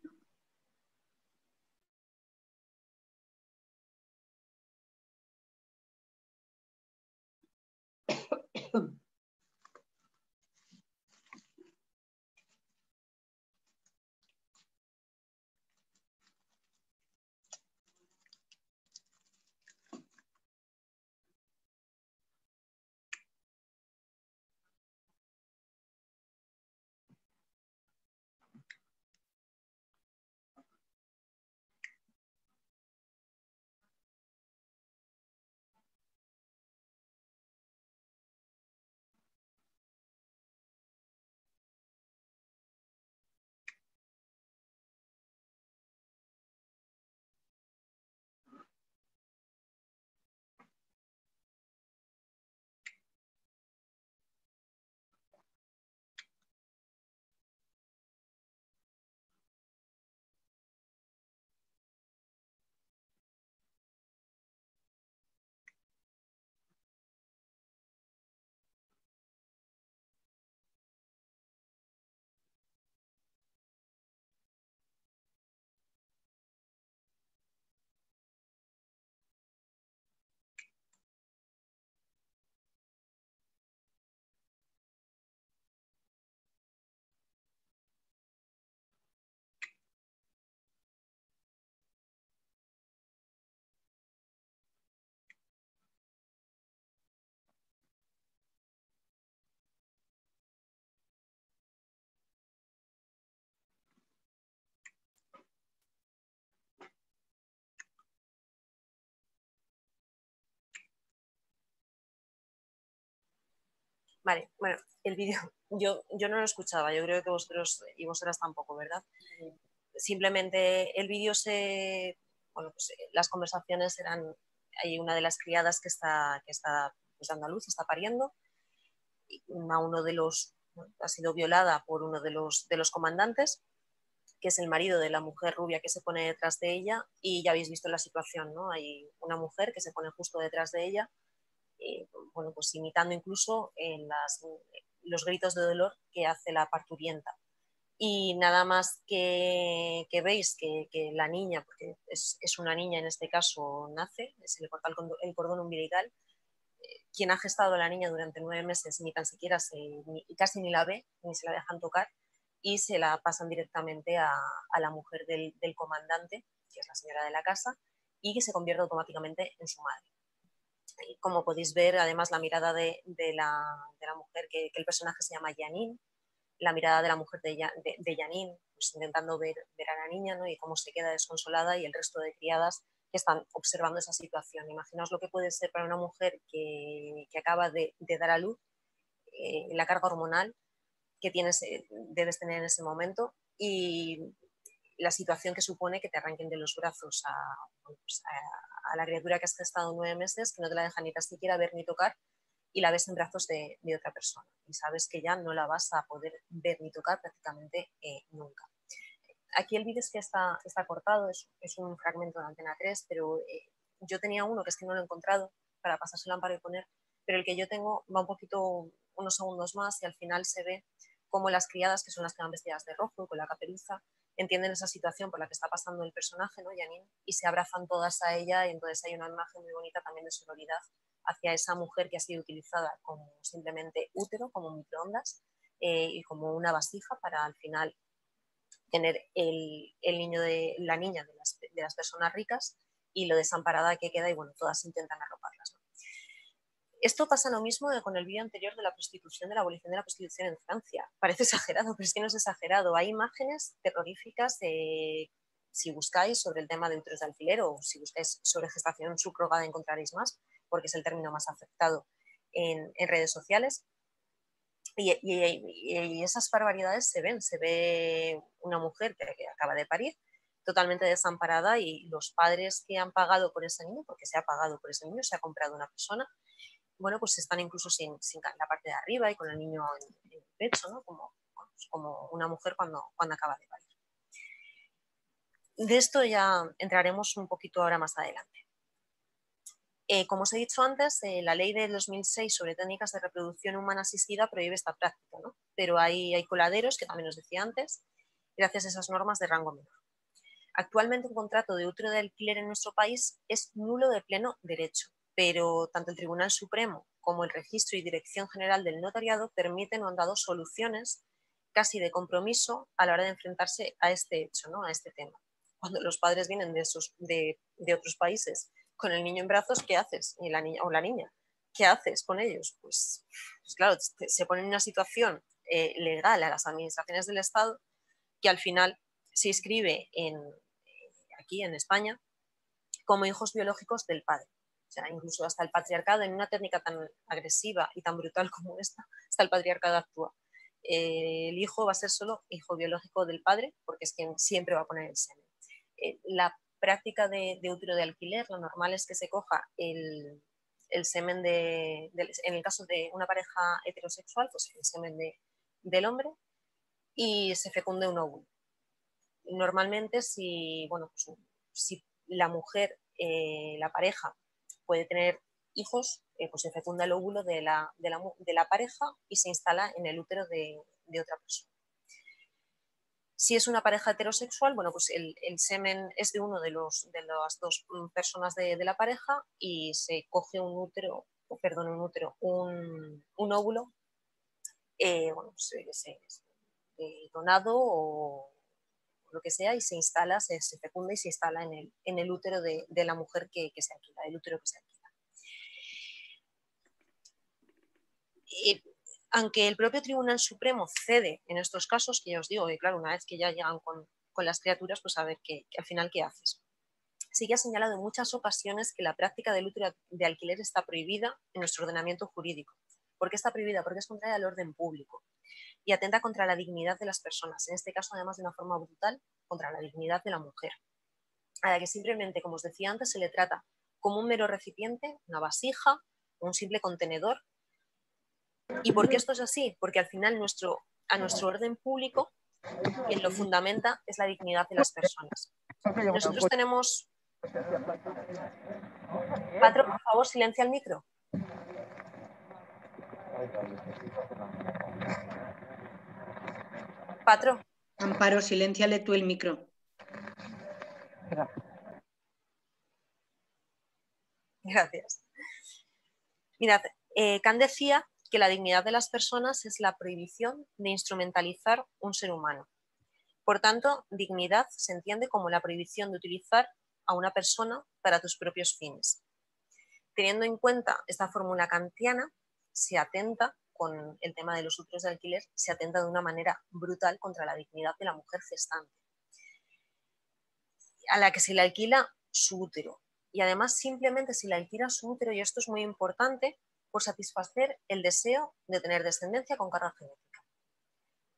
Vale, bueno, el vídeo yo no lo escuchaba, yo creo que vosotros y vosotras tampoco, ¿verdad? Simplemente el vídeo bueno, pues, las conversaciones eran, hay una de las criadas que está pues, dando a luz, está pariendo, a uno de los, bueno, ha sido violada por uno de los comandantes, que es el marido de la mujer rubia que se pone detrás de ella, y ya habéis visto la situación, ¿no? Hay una mujer que se pone justo detrás de ella, bueno, pues imitando incluso los gritos de dolor que hace la parturienta. Y nada más que veis que la niña, porque es una niña en este caso, nace, se le corta el cordón umbilical, quien ha gestado a la niña durante 9 meses ni tan siquiera casi ni la ve, ni se la dejan tocar, y se la pasan directamente a la mujer del comandante, que es la señora de la casa, y que se convierte automáticamente en su madre. Como podéis ver, además, la mirada de la mujer, que el personaje se llama Janine, la mirada de la mujer de Janine, pues intentando ver a la niña, ¿no? Y cómo se queda desconsolada, y el resto de criadas que están observando esa situación. Imaginaos lo que puede ser para una mujer que acaba de dar a luz, la carga hormonal que debes tener en ese momento, y la situación que supone que te arranquen de los brazos a la criatura que has gestado 9 meses, que no te la dejan ni tan siquiera ver ni tocar, y la ves en brazos de otra persona, y sabes que ya no la vas a poder ver ni tocar prácticamente nunca. Aquí el vídeo es que está cortado, es un fragmento de Antena 3, pero yo tenía uno que es que no lo he encontrado para pasárselo a Amparo y poner, pero el que yo tengo va un poquito, unos segundos más, y al final se ve cómo las criadas, que son las que van vestidas de rojo y con la caperuza, entienden esa situación por la que está pasando el personaje, ¿no? Janine, y se abrazan todas a ella, y entonces hay una imagen muy bonita también de sororidad hacia esa mujer que ha sido utilizada como simplemente útero, como microondas, y como una vasija para al final tener el niño la niña de las personas ricas, y lo desamparada que queda, y bueno, todas intentan arroparlas, ¿no? Esto pasa lo mismo con el vídeo anterior de la prostitución, de la abolición de la prostitución en Francia. Parece exagerado, pero es que no es exagerado. Hay imágenes terroríficas si buscáis sobre el tema de úteros de alquiler, o si buscáis sobre gestación subrogada, encontraréis más, porque es el término más afectado en redes sociales. Y esas barbaridades se ve una mujer que acaba de parir, totalmente desamparada, y los padres que han pagado por ese niño, porque se ha pagado por ese niño, se ha comprado una persona, bueno, pues están incluso sin la parte de arriba y con el niño en el pecho, ¿no? Como una mujer cuando acaba de parir. De esto ya entraremos un poquito ahora más adelante. Como os he dicho antes, la ley de 2006 sobre técnicas de reproducción humana asistida prohíbe esta práctica, ¿no? Pero hay coladeros, que también os decía antes, gracias a esas normas de rango menor. Actualmente un contrato de útero de alquiler en nuestro país es nulo de pleno derecho, pero tanto el Tribunal Supremo como el Registro y Dirección General del Notariado permiten o han dado soluciones casi de compromiso a la hora de enfrentarse a este hecho, ¿no? A este tema. Cuando los padres vienen de otros países con el niño en brazos, ¿qué haces? Y la niña, o la niña, ¿qué haces con ellos? Pues claro, se ponen en una situación legal a las administraciones del Estado, que al final se inscribe aquí en España como hijos biológicos del padre. O sea, incluso hasta el patriarcado, en una técnica tan agresiva y tan brutal como esta, hasta el patriarcado actúa. El hijo va a ser solo hijo biológico del padre, porque es quien siempre va a poner el semen. La práctica de útero de alquiler, lo normal es que se coja el semen en el caso de una pareja heterosexual, pues el semen del hombre, y se fecunde un óvulo. Normalmente, si la mujer, la pareja, puede tener hijos, pues se fecunda el óvulo de la pareja y se instala en el útero de otra persona. Si es una pareja heterosexual, bueno, pues el semen es de uno de las dos personas de la pareja, y se coge un óvulo, bueno, pues, donado o lo que sea, y se instala, se fecunda y se instala en el útero de la mujer que se alquila, el útero que se alquila. Aunque el propio Tribunal Supremo cede en estos casos, que ya os digo, que claro, una vez que ya llegan con las criaturas, pues a ver que al final qué haces. Sí que ha señalado en muchas ocasiones que la práctica del útero de alquiler está prohibida en nuestro ordenamiento jurídico, ¿Por qué está prohibida? Porque es contraria al orden público y atenta contra la dignidad de las personas, en este caso además de una forma brutal, contra la dignidad de la mujer, a la que simplemente, como os decía antes, se le trata como un mero recipiente, una vasija, un simple contenedor. ¿Y por qué esto es así? Porque al final a nuestro orden público quien lo fundamenta es la dignidad de las personas. Nosotros tenemos... Patrón, por favor, silencia el micro. Patrón. Amparo, silénciale tú el micro. Gracias. Mirad, Kant decía que la dignidad de las personas es la prohibición de instrumentalizar un ser humano. Por tanto, dignidad se entiende como la prohibición de utilizar a una persona para tus propios fines. Teniendo en cuenta esta fórmula kantiana, se atenta con el tema de los úteros de alquiler, se atenta de una manera brutal contra la dignidad de la mujer gestante, a la que se le alquila su útero. Y además simplemente se le alquila su útero, y esto es muy importante, por satisfacer el deseo de tener descendencia con carga genética.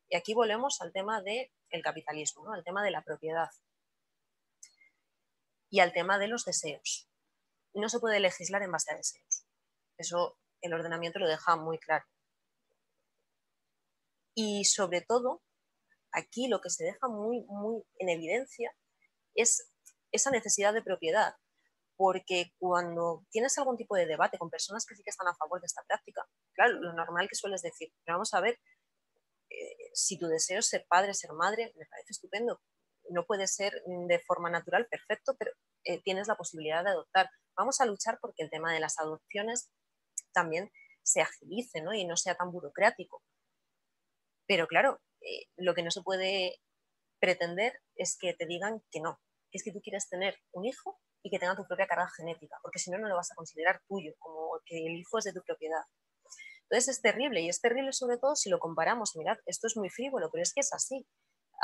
Y aquí volvemos al tema del capitalismo, ¿no? Al tema de la propiedad y al tema de los deseos. No se puede legislar en base a deseos. Eso el ordenamiento lo deja muy claro. Y sobre todo, aquí lo que se deja muy en evidencia es esa necesidad de propiedad. Porque cuando tienes algún tipo de debate con personas que sí que están a favor de esta práctica, claro, lo normal que sueles decir, pero vamos a ver, si tu deseo es ser padre, ser madre, me parece estupendo. No puede ser de forma natural, perfecto, pero tienes la posibilidad de adoptar. Vamos a luchar porque el tema de las adopciones también se agilice, ¿no? Y no sea tan burocrático. Pero claro, lo que no se puede pretender es que te digan que no, que es que tú quieres tener un hijo y que tenga tu propia carga genética, porque si no, no lo vas a considerar tuyo, como que el hijo es de tu propiedad. Entonces es terrible, y es terrible sobre todo si lo comparamos. Mirad, esto es muy frívolo, pero es que es así.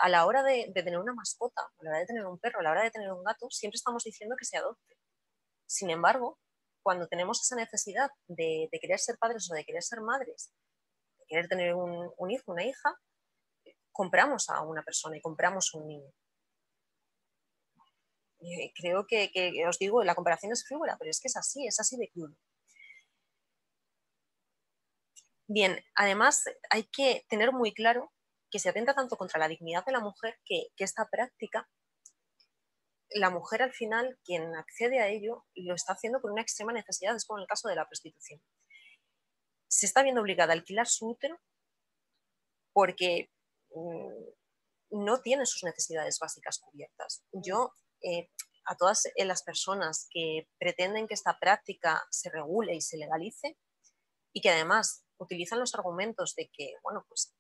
A la hora de tener una mascota, a la hora de tener un perro, a la hora de tener un gato, siempre estamos diciendo que se adopte. Sin embargo, cuando tenemos esa necesidad de querer ser padres o de querer ser madres, de querer tener un hijo, una hija, compramos a una persona y compramos un niño. Creo que os digo, la comparación es frívola, pero es que es así de crudo. Bien, además hay que tener muy claro que se atenta tanto contra la dignidad de la mujer que esta práctica, la mujer al final, quien accede a ello, lo está haciendo por una extrema necesidad, es como en el caso de la prostitución. Se está viendo obligada a alquilar su útero porque no tiene sus necesidades básicas cubiertas. Yo, a todas las personas que pretenden que esta práctica se regule y se legalice, y que además utilizan los argumentos de que, bueno, pues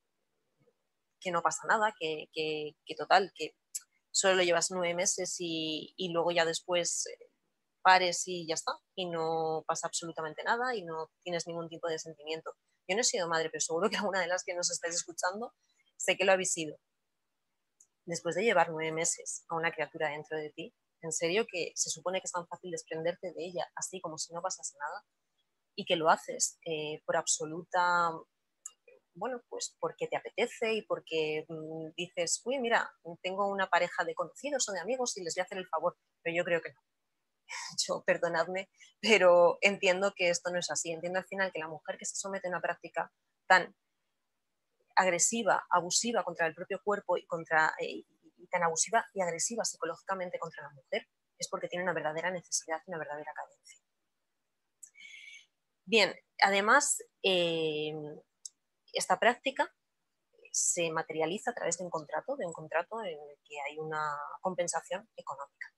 que no pasa nada, que total, que solo lo llevas 9 meses y luego ya después pares y ya está, y no pasa absolutamente nada y no tienes ningún tipo de sentimiento. Yo no he sido madre, pero seguro que alguna de las que nos estáis escuchando sé que lo habéis sido. Después de llevar 9 meses a una criatura dentro de ti, en serio que se supone que es tan fácil desprenderte de ella, así como si no pasase nada, y que lo haces por absoluta, bueno, pues porque te apetece y porque dices, uy, mira, tengo una pareja de conocidos o de amigos y les voy a hacer el favor, pero yo creo que no. Yo, perdonadme, pero entiendo que esto no es así. Entiendo al final que la mujer que se somete a una práctica tan agresiva, abusiva contra el propio cuerpo y tan abusiva y agresiva psicológicamente contra la mujer es porque tiene una verdadera necesidad y una verdadera carencia. Bien, además, esta práctica se materializa a través de un contrato en el que hay una compensación económica.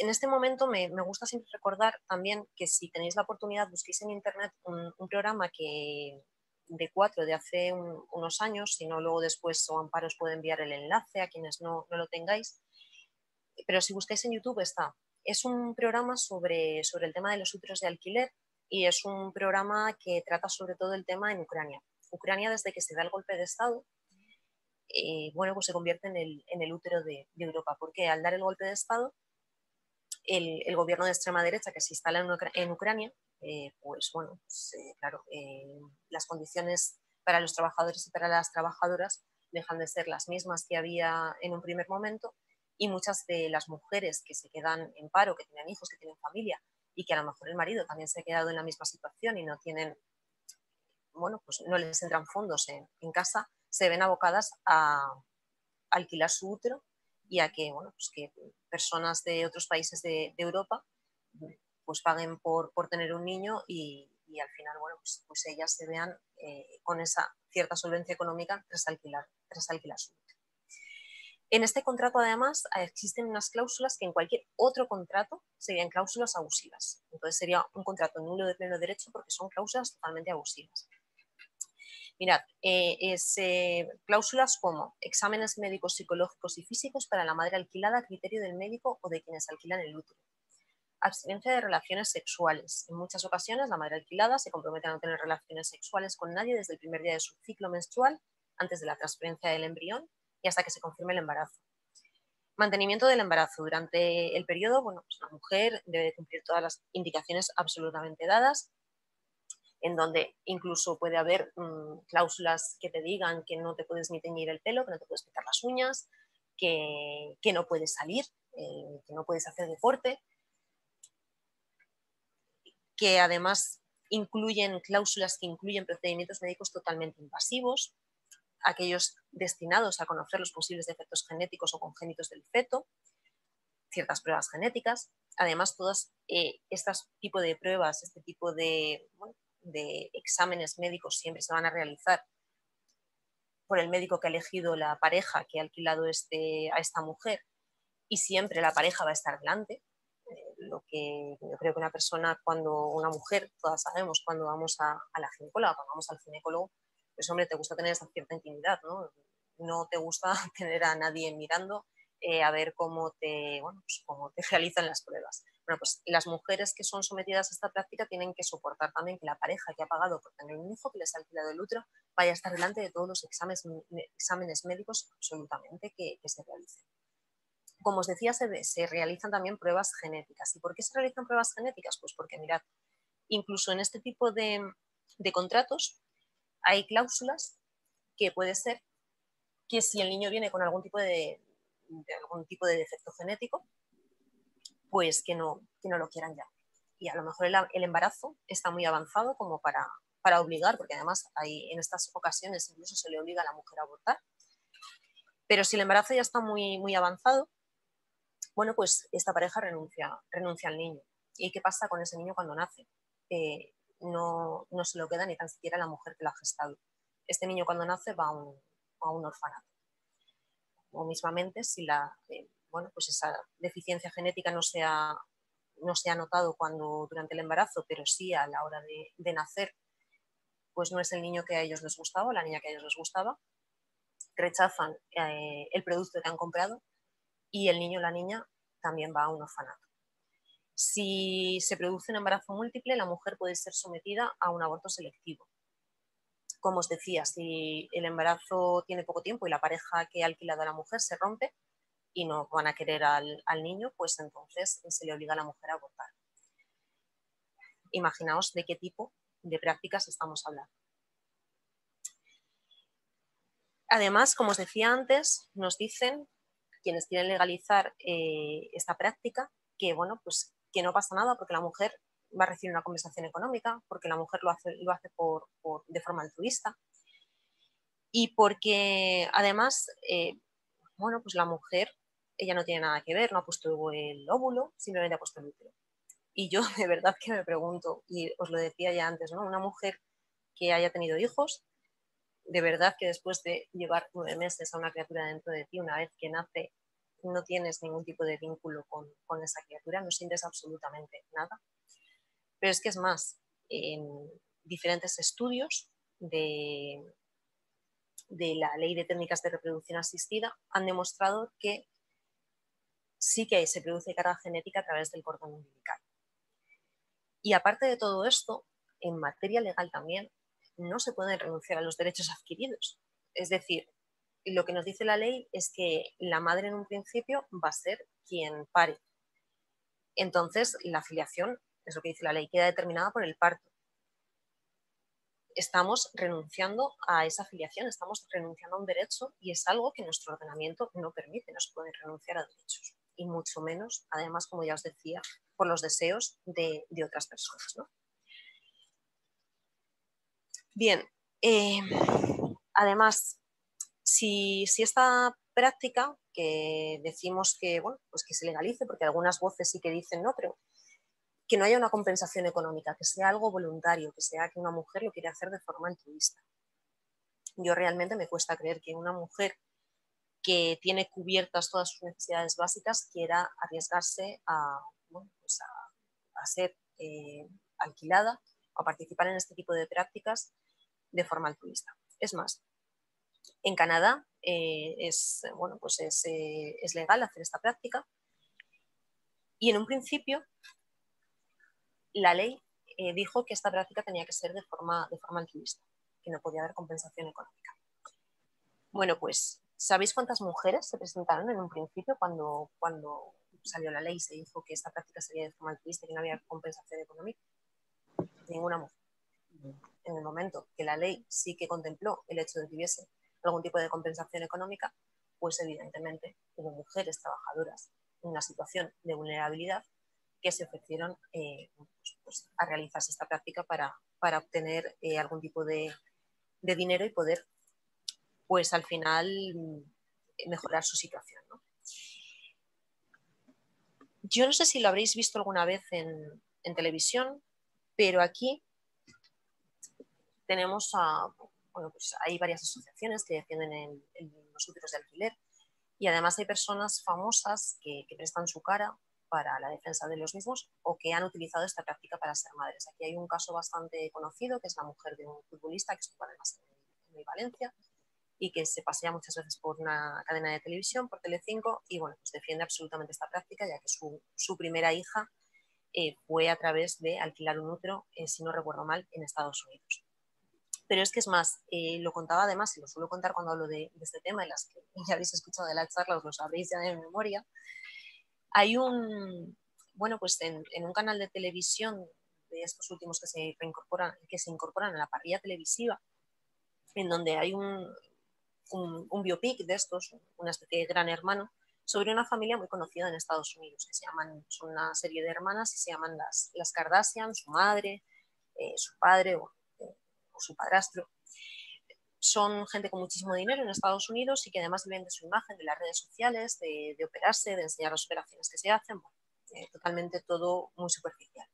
En este momento me gusta siempre recordar también que si tenéis la oportunidad busquéis en internet un programa de 4 de hace unos años, si no luego después o Amparo os puede enviar el enlace a quienes no lo tengáis, pero si buscáis en YouTube está. Es un programa sobre el tema de los úteros de alquiler y es un programa que trata sobre todo el tema en Ucrania. Ucrania, desde que se da el golpe de Estado, bueno, pues se convierte en el útero de Europa, porque al dar el golpe de Estado el gobierno de extrema derecha que se instala en Ucrania, pues bueno, claro, las condiciones para los trabajadores y para las trabajadoras dejan de ser las mismas que había en un primer momento, y muchas de las mujeres que se quedan en paro, que tienen hijos, que tienen familia, y que a lo mejor el marido también se ha quedado en la misma situación y no tienen, bueno, pues no les entran fondos en casa, se ven abocadas a alquilar su útero y a que, bueno, pues que personas de otros países de Europa pues paguen por tener un niño y al final, bueno, pues ellas se vean con esa cierta solvencia económica tras alquilar su útero. En este contrato, además, existen unas cláusulas que en cualquier otro contrato serían cláusulas abusivas. Entonces sería un contrato nulo de pleno derecho porque son cláusulas totalmente abusivas. Mirad, cláusulas como exámenes médicos, psicológicos y físicos para la madre alquilada a criterio del médico o de quienes alquilan el útero. Abstinencia de relaciones sexuales. En muchas ocasiones la madre alquilada se compromete a no tener relaciones sexuales con nadie desde el primer día de su ciclo menstrual, antes de la transferencia del embrión y hasta que se confirme el embarazo. Mantenimiento del embarazo. Durante el periodo, bueno, pues la mujer debe cumplir todas las indicaciones absolutamente dadas, en donde incluso puede haber cláusulas que te digan que no te puedes ni teñir el pelo, que no te puedes pintar las uñas, que no puedes salir, que no puedes hacer deporte, que además incluyen cláusulas que incluyen procedimientos médicos totalmente invasivos, aquellos destinados a conocer los posibles defectos genéticos o congénitos del feto, ciertas pruebas genéticas. Además, todos estos tipos de pruebas, este tipo de exámenes médicos siempre se van a realizar por el médico que ha elegido la pareja que ha alquilado a esta mujer, y siempre la pareja va a estar delante. Lo que yo creo que una mujer, todas sabemos, cuando vamos a la ginecóloga, cuando vamos al ginecólogo, pues hombre, te gusta tener esa cierta intimidad, ¿no? No te gusta tener a nadie mirando a ver cómo te realizan las pruebas. Bueno, pues las mujeres que son sometidas a esta práctica tienen que soportar también que la pareja que ha pagado por tener un hijo, que les ha alquilado el útero, vaya a estar delante de todos los exámenes médicos absolutamente que se realicen. Como os decía, se realizan también pruebas genéticas. ¿Y por qué se realizan pruebas genéticas? Pues porque, mirad, incluso en este tipo de contratos hay cláusulas que puede ser que si el niño viene con algún tipo de defecto genético, pues que no lo quieran ya. Y a lo mejor el embarazo está muy avanzado como para obligar, porque además en estas ocasiones incluso se le obliga a la mujer a abortar. Pero si el embarazo ya está muy, muy avanzado, bueno, pues esta pareja renuncia al niño. ¿Y qué pasa con ese niño cuando nace? No se lo queda ni tan siquiera la mujer que lo ha gestado. Este niño cuando nace va a un orfanato. O mismamente, si pues esa deficiencia genética no se ha notado durante el embarazo, pero sí a la hora de nacer, pues no es el niño que a ellos les gustaba, la niña que a ellos les gustaba, rechazan el producto que han comprado y el niño o la niña también va a un orfanato. Si se produce un embarazo múltiple, la mujer puede ser sometida a un aborto selectivo. Como os decía, si el embarazo tiene poco tiempo y la pareja que ha alquilado a la mujer se rompe y no van a querer al niño, pues entonces se le obliga a la mujer a abortar. Imaginaos de qué tipo de prácticas estamos hablando. Además, como os decía antes, nos dicen quienes quieren legalizar esta práctica que, bueno, pues que no pasa nada porque la mujer va a recibir una compensación económica, porque la mujer lo hace de forma altruista y porque además, bueno, pues la mujer, ella no tiene nada que ver, no ha puesto el óvulo, simplemente ha puesto el útero. Y yo de verdad que me pregunto, y os lo decía ya antes, ¿no? Una mujer que haya tenido hijos, de verdad que después de llevar 9 meses a una criatura dentro de ti, una vez que nace, no tienes ningún tipo de vínculo con esa criatura, no sientes absolutamente nada. Pero es que es más, en diferentes estudios de la Ley de Técnicas de Reproducción Asistida han demostrado que sí que se produce carga genética a través del cordón umbilical. Y aparte de todo esto, en materia legal también, no se puede renunciar a los derechos adquiridos. Es decir, lo que nos dice la ley es que la madre en un principio va a ser quien pare. Entonces, la filiación, es lo que dice la ley, queda determinada por el parto. Estamos renunciando a esa filiación, estamos renunciando a un derecho y es algo que nuestro ordenamiento no permite, no se puede renunciar a derechos. Y mucho menos, además, como ya os decía, por los deseos de otras personas, ¿no? Bien, además, si esta práctica que decimos que, bueno, pues que se legalice, porque algunas voces sí que dicen no, pero que no haya una compensación económica, que sea algo voluntario, que sea que una mujer lo quiere hacer de forma altruista. Yo realmente me cuesta creer que una mujer que tiene cubiertas todas sus necesidades básicas quiera arriesgarse a, bueno, pues a ser alquilada o a participar en este tipo de prácticas de forma altruista. Es más, en Canadá es legal hacer esta práctica y en un principio la ley dijo que esta práctica tenía que ser de forma altruista, que no podía haber compensación económica. Bueno, pues, ¿sabéis cuántas mujeres se presentaron en un principio cuando salió la ley y se dijo que esta práctica sería de forma altruista y que no había compensación económica? Ninguna mujer. En el momento que la ley sí que contempló el hecho de que hubiese algún tipo de compensación económica, pues evidentemente hubo mujeres trabajadoras en una situación de vulnerabilidad que se ofrecieron pues, a realizarse esta práctica para obtener algún tipo de dinero y poder, pues al final, mejorar su situación, ¿no? Yo no sé si lo habréis visto alguna vez en televisión, pero aquí tenemos pues hay varias asociaciones que defienden los úteros de alquiler y además hay personas famosas que prestan su cara para la defensa de los mismos o que han utilizado esta práctica para ser madres. Aquí hay un caso bastante conocido que es la mujer de un futbolista que estuvo además en el Valencia y que se pasea muchas veces por una cadena de televisión, por Telecinco, y bueno, pues defiende absolutamente esta práctica, ya que su primera hija fue a través de alquilar un útero, si no recuerdo mal, en Estados Unidos. Pero es que es más, lo contaba además, y lo suelo contar cuando hablo de este tema, en las que ya habéis escuchado de la charla, os lo sabréis ya de memoria. Hay pues en un canal de televisión de estos últimos que se incorporan a la parrilla televisiva, en donde hay un biopic de estos, una especie de Gran Hermano, sobre una familia muy conocida en Estados Unidos, que son una serie de hermanas y se llaman las Kardashian, su madre, su padre o su padrastro. Son gente con muchísimo dinero en Estados Unidos y que además viven de su imagen, de las redes sociales, de operarse, de enseñar las operaciones que se hacen, totalmente todo muy superficial.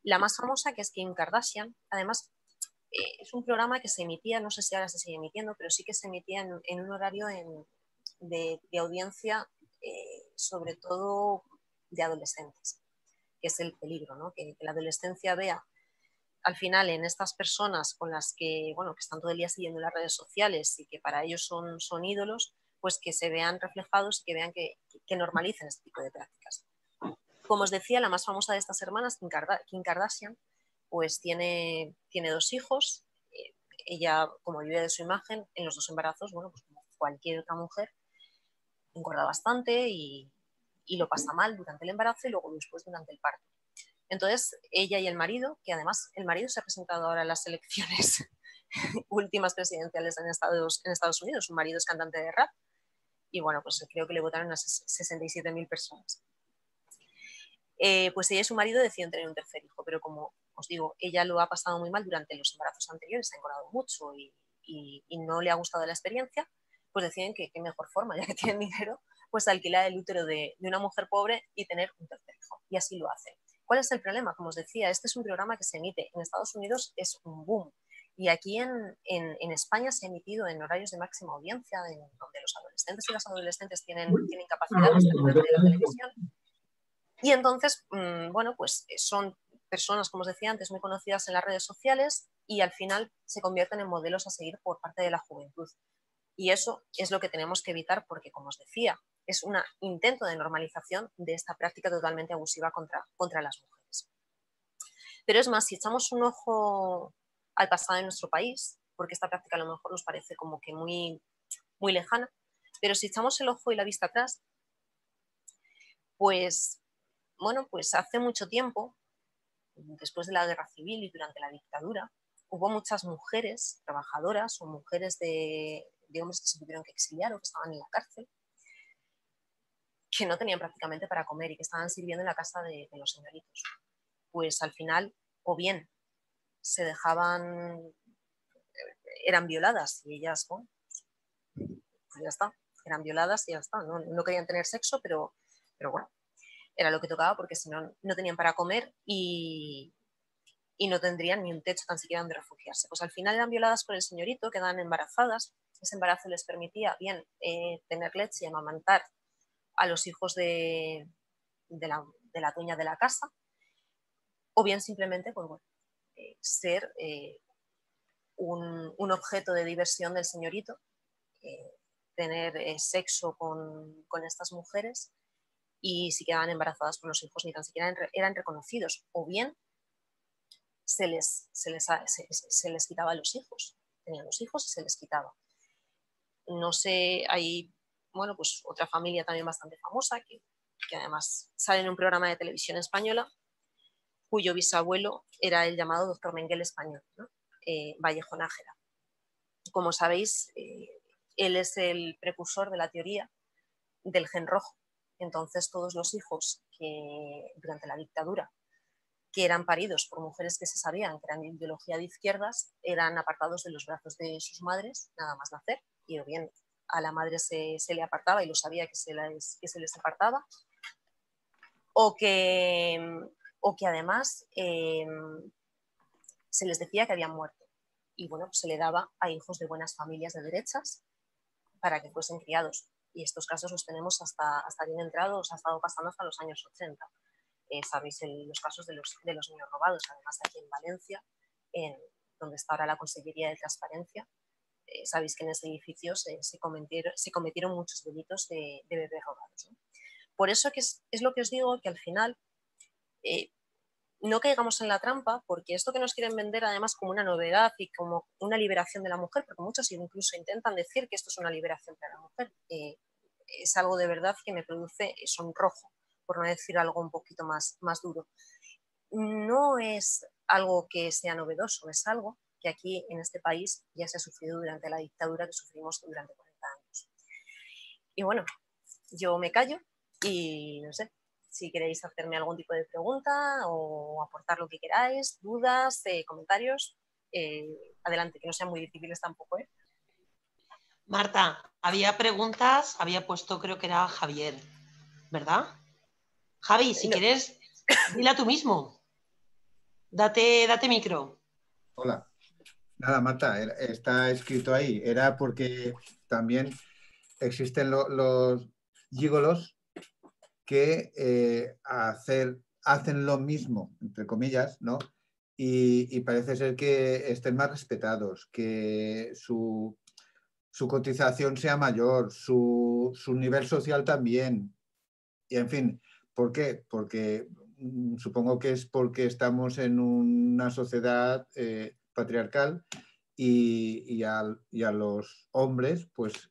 La más famosa, que es Kim Kardashian, además es un programa que se emitía, no sé si ahora se sigue emitiendo, pero sí que se emitía en un horario de audiencia, sobre todo de adolescentes, que es el peligro, ¿no? Que la adolescencia vea al final en estas personas con las que, bueno, que están todo el día siguiendo las redes sociales y que para ellos son ídolos, pues que se vean reflejados y que vean que normalicen este tipo de prácticas. Como os decía, la más famosa de estas hermanas, Kim Kardashian, pues tiene 2 hijos. Ella, como vive de su imagen, en los 2 embarazos, bueno, pues como cualquier otra mujer, engorda bastante y lo pasa mal durante el embarazo y luego después durante el parto. Entonces, ella y el marido, que además el marido se ha presentado ahora en las elecciones últimas presidenciales en Estados Unidos, su marido es cantante de rap, y bueno, pues creo que le votaron unas 67.000 personas. Pues ella y su marido deciden tener un tercer hijo, pero como os digo, ella lo ha pasado muy mal durante los embarazos anteriores, ha engordado mucho y no le ha gustado la experiencia, pues deciden que qué mejor forma, ya que tienen dinero, pues alquilar el útero de una mujer pobre y tener un tercer hijo, y así lo hacen. ¿Cuál es el problema? Como os decía, este es un programa que se emite en Estados Unidos, es un boom, y aquí en España se ha emitido en horarios de máxima audiencia, donde los adolescentes y las adolescentes tienen capacidad de estar delante de la televisión. Y entonces, bueno, pues son personas, como os decía antes, muy conocidas en las redes sociales y al final se convierten en modelos a seguir por parte de la juventud. Y eso es lo que tenemos que evitar porque, como os decía, es un intento de normalización de esta práctica totalmente abusiva contra las mujeres. Pero es más, si echamos un ojo al pasado de nuestro país, porque esta práctica a lo mejor nos parece como que muy, muy lejana, pero si echamos el ojo y la vista atrás, pues bueno, pues hace mucho tiempo, después de la guerra civil y durante la dictadura, hubo muchas mujeres trabajadoras o mujeres de hombres que se tuvieron que exiliar o que estaban en la cárcel, que no tenían prácticamente para comer y que estaban sirviendo en la casa de los señoritos. Pues al final, o bien se dejaban, eran violadas y ellas, bueno, pues ya está, eran violadas y ya está, no querían tener sexo, pero bueno, era lo que tocaba porque si no, no tenían para comer y no tendrían ni un techo tan siquiera donde refugiarse. Pues al final eran violadas por el señorito, quedaban embarazadas, ese embarazo les permitía bien tener leche y amamantar a los hijos de la dueña de la casa, o bien simplemente pues, bueno, ser un objeto de diversión del señorito, tener sexo con estas mujeres, y si quedaban embarazadas con los hijos ni tan siquiera eran reconocidos, o bien se les quitaba a los hijos, tenían los hijos y se les quitaba. No sé, hay, bueno, pues otra familia también bastante famosa que además sale en un programa de televisión española, cuyo bisabuelo era el llamado doctor Mengele español, ¿no? Vallejo Nájera. Como sabéis, él es el precursor de la teoría del gen rojo. Entonces todos los hijos que durante la dictadura que eran paridos por mujeres que se sabían que eran de ideología de izquierdas eran apartados de los brazos de sus madres nada más nacer, y o bien a la madre se le apartaba y lo sabía que se les apartaba, o que además se les decía que habían muerto, y bueno, pues se le daba a hijos de buenas familias de derechas para que fuesen criados, y estos casos los tenemos hasta bien entrados, ha estado pasando hasta los años 80. Sabéis los casos de los niños robados, además aquí en Valencia, donde está ahora la Consellería de Transparencia, sabéis que en ese edificio se cometieron muchos delitos de bebés robados, ¿no? Por eso que es lo que os digo, que al final no caigamos en la trampa, porque esto que nos quieren vender además como una novedad y como una liberación de la mujer, porque muchos incluso intentan decir que esto es una liberación para la mujer, es algo de verdad que me produce sonrojo, por no decir algo un poquito más duro. No es algo que sea novedoso, es algo que aquí en este país ya se ha sufrido durante la dictadura que sufrimos durante 40 años. Y bueno, yo me callo y no sé, si queréis hacerme algún tipo de pregunta o aportar lo que queráis, dudas, comentarios, adelante, que no sean muy difíciles tampoco, ¿eh? Marta, había preguntas, había puesto, creo que era Javier, ¿verdad? Javi, si quieres, dila tú mismo. Date micro. Hola. Nada, Marta, está escrito ahí. Era porque también existen los gigolos que hacen lo mismo, entre comillas, ¿no? Y parece ser que estén más respetados, que su cotización sea mayor, su nivel social también. Y en fin, ¿por qué? Porque supongo que es porque estamos en una sociedad patriarcal y a los hombres, pues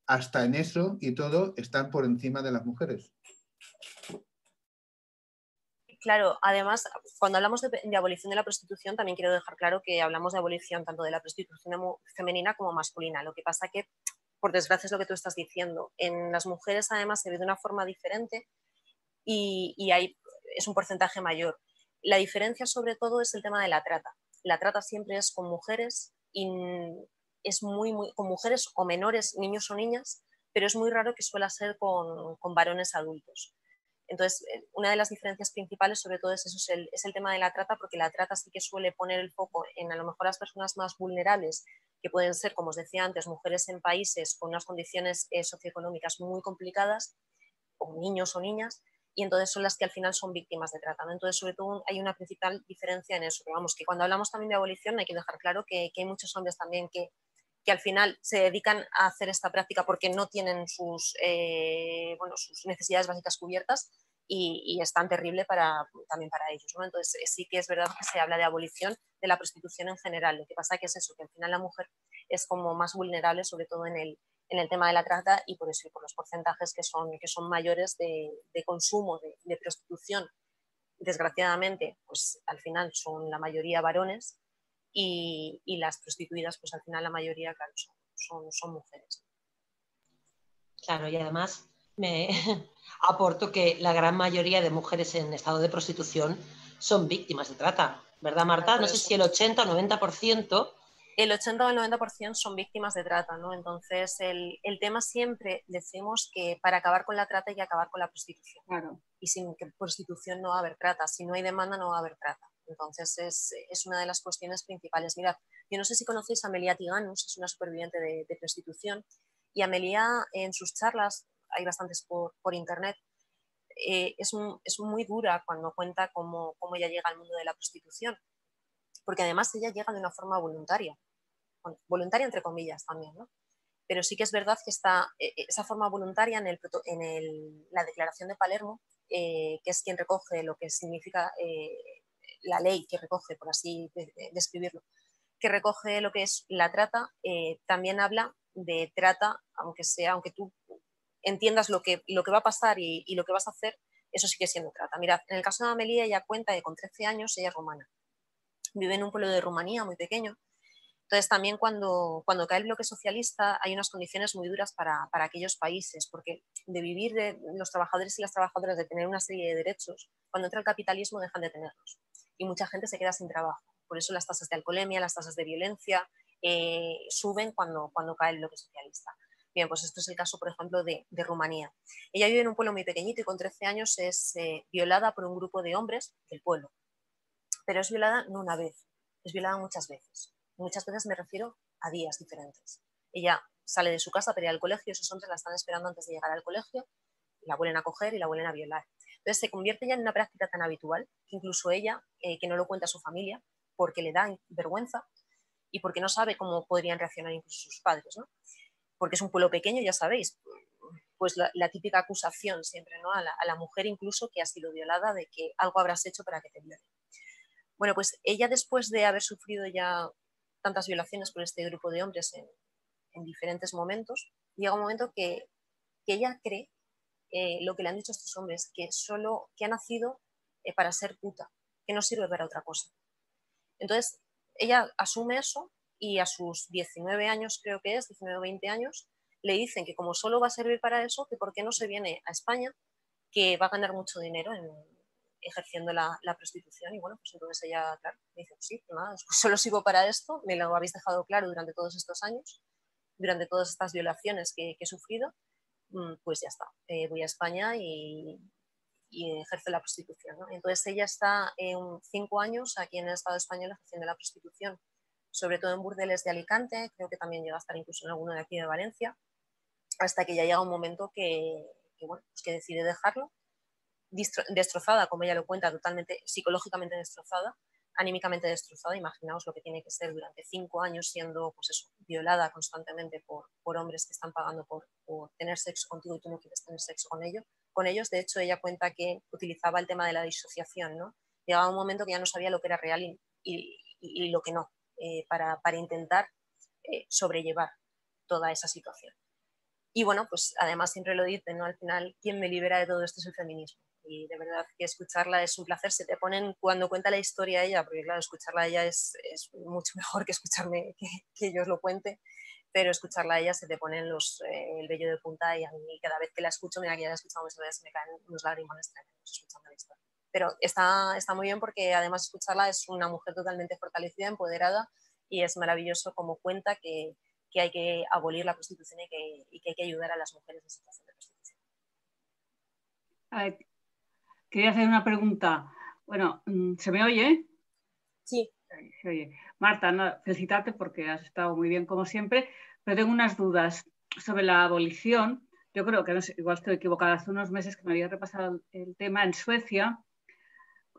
hasta en eso y todo, están por encima de las mujeres. Claro, además, cuando hablamos de abolición de la prostitución, también quiero dejar claro que hablamos de abolición tanto de la prostitución femenina como masculina. Lo que pasa que, por desgracia, es lo que tú estás diciendo. En las mujeres, además, se ve de una forma diferente y es un porcentaje mayor. La diferencia, sobre todo, es el tema de la trata. La trata siempre es con mujeres y es con mujeres o menores, niños o niñas, pero es muy raro que suela ser con varones adultos. Entonces, una de las diferencias principales, sobre todo, es el tema de la trata, porque la trata sí que suele poner el foco en a lo mejor las personas más vulnerables, que pueden ser, como os decía antes, mujeres en países con unas condiciones socioeconómicas muy complicadas, o niños o niñas, y entonces son las que al final son víctimas de trata, ¿no? Entonces, sobre todo, hay una principal diferencia en eso. Pero vamos, que cuando hablamos también de abolición hay que dejar claro que hay muchos hombres también que al final se dedican a hacer esta práctica porque no tienen sus necesidades básicas cubiertas y es tan terrible también para ellos, ¿no? Entonces sí que es verdad que se habla de abolición de la prostitución en general. Lo que pasa que es eso, que al final la mujer es como más vulnerable, sobre todo en en el tema de la trata y por eso y por los porcentajes que son mayores de consumo de prostitución. Desgraciadamente, pues al final son la mayoría varones y las prostituidas, pues al final la mayoría, claro, son mujeres. Claro, y además me aporto que la gran mayoría de mujeres en estado de prostitución son víctimas de trata, ¿verdad, Marta? No sé si el 80 o 90%. El 80 o el 90% son víctimas de trata, ¿no? Entonces, el tema siempre decimos que para acabar con la trata hay que acabar con la prostitución. Claro. Y sin prostitución no va a haber trata. Si no hay demanda, no va a haber trata. Entonces, es una de las cuestiones principales. Mirad, yo no sé si conocéis a Amelia Tiganus, es una superviviente de prostitución. Y Amelia, en sus charlas, hay bastantes por internet, es muy dura cuando cuenta cómo ella llega al mundo de la prostitución. Porque además ella llega de una forma voluntaria. Bueno, voluntaria entre comillas también, ¿no? Pero sí que es verdad que está esa forma voluntaria en la Declaración de Palermo, que es quien recoge lo que significa la ley, que recoge, por así describirlo, que recoge lo que es la trata, también habla de trata, aunque tú entiendas lo que va a pasar y lo que vas a hacer, eso sigue siendo trata. Mirad, en el caso de Amelia, ella cuenta que con 13 años ella es rumana. Vive en un pueblo de Rumanía muy pequeño. Entonces también cuando cae el bloque socialista hay unas condiciones muy duras para aquellos países, porque de vivir de los trabajadores y las trabajadoras, de tener una serie de derechos, cuando entra el capitalismo dejan de tenerlos y mucha gente se queda sin trabajo. Por eso las tasas de alcoholemia, las tasas de violencia suben cuando cae el bloque socialista. Bien, pues esto es el caso, por ejemplo, de Rumanía. Ella vive en un pueblo muy pequeñito y con 13 años es violada por un grupo de hombres del pueblo. Pero es violada no una vez, es violada muchas veces. Muchas veces me refiero a días diferentes. Ella sale de su casa para ir al colegio, esos hombres la están esperando antes de llegar al colegio, la vuelven a coger y la vuelven a violar. Entonces se convierte ya en una práctica tan habitual que incluso ella, que no lo cuenta a su familia, porque le da vergüenza y porque no sabe cómo podrían reaccionar incluso sus padres, ¿no? Porque es un pueblo pequeño, ya sabéis, pues la típica acusación siempre, ¿no? A la mujer incluso que ha sido violada de que algo habrás hecho para que te violen. Bueno, pues ella después de haber sufrido ya tantas violaciones por este grupo de hombres en diferentes momentos, llega un momento que ella cree lo que le han dicho estos hombres, que ha nacido para ser puta, que no sirve para otra cosa. Entonces, ella asume eso y a sus 19 años, creo que es, 19 o 20 años, le dicen que como solo va a servir para eso, que por qué no se viene a España, que va a ganar mucho dinero ejerciendo la prostitución. Y bueno, pues entonces ella, claro, me dice, pues sí, nada, pues solo sirvo para esto, me lo habéis dejado claro durante todos estos años, durante todas estas violaciones que he sufrido, pues ya está, voy a España y ejerce la prostitución, ¿no? Entonces ella está 5 años aquí en el Estado español ejerciendo la prostitución, sobre todo en burdeles de Alicante, creo que también llega a estar incluso en alguno de aquí de Valencia, hasta que ya llega un momento que bueno, pues que decide dejarlo, destrozada, como ella lo cuenta, totalmente psicológicamente destrozada, anímicamente destrozada. Imaginaos lo que tiene que ser durante 5 años siendo, pues eso, violada constantemente por hombres que están pagando por tener sexo contigo y tú no quieres tener sexo con ellos. De hecho, ella cuenta que utilizaba el tema de la disociación, ¿no? Llegaba un momento que ya no sabía lo que era real y lo que no, para intentar sobrellevar toda esa situación. Y bueno, pues además siempre lo dicen, ¿no? Al final, quien me libera de todo esto es el feminismo. Y de verdad que escucharla es un placer. Se te ponen, cuando cuenta la historia ella, porque claro, escucharla a ella es mucho mejor que escucharme que yo os lo cuente, pero escucharla a ella se te ponen el vello de punta y a mí cada vez que la escucho, mira que ya la he escuchado muchas veces, me caen unos lagrimones tremendos escuchando la historia. Pero está muy bien porque además escucharla es una mujer totalmente fortalecida, empoderada y es maravilloso como cuenta que hay que abolir la prostitución y que hay que ayudar a las mujeres en situación de prostitución. A ver, quería hacer una pregunta. Bueno, ¿se me oye? Sí. Se oye. Marta, felicitarte porque has estado muy bien como siempre, pero tengo unas dudas sobre la abolición. Yo creo que, no sé, igual estoy equivocada, hace unos meses que me había repasado el tema en Suecia.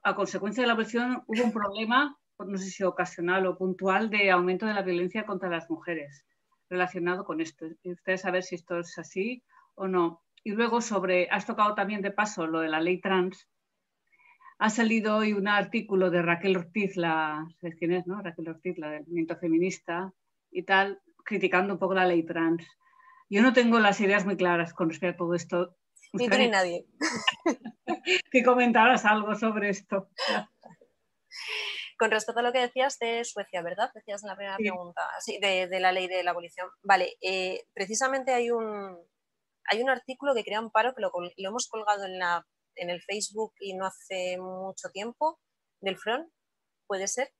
A consecuencia de la abolición hubo un problema, no sé si ocasional o puntual, de aumento de la violencia contra las mujeres relacionado con esto. Y ustedes saben si esto es así o no. Y luego has tocado también de paso lo de la ley trans. Ha salido hoy un artículo de Raquel Ortiz, ¿sabes quién es, no? Raquel Ortiz, la del movimiento feminista y tal, criticando un poco la ley trans. Yo no tengo las ideas muy claras con respecto a todo esto. Ni tú ni nadie. Que comentaras algo sobre esto. Con respecto a lo que decías de Suecia, ¿verdad? Decías en la primera pregunta, sí, de la ley de la abolición. Vale, precisamente hay un artículo que crea Amparo, que lo hemos colgado en el Facebook y no hace mucho tiempo, del Front, puede ser.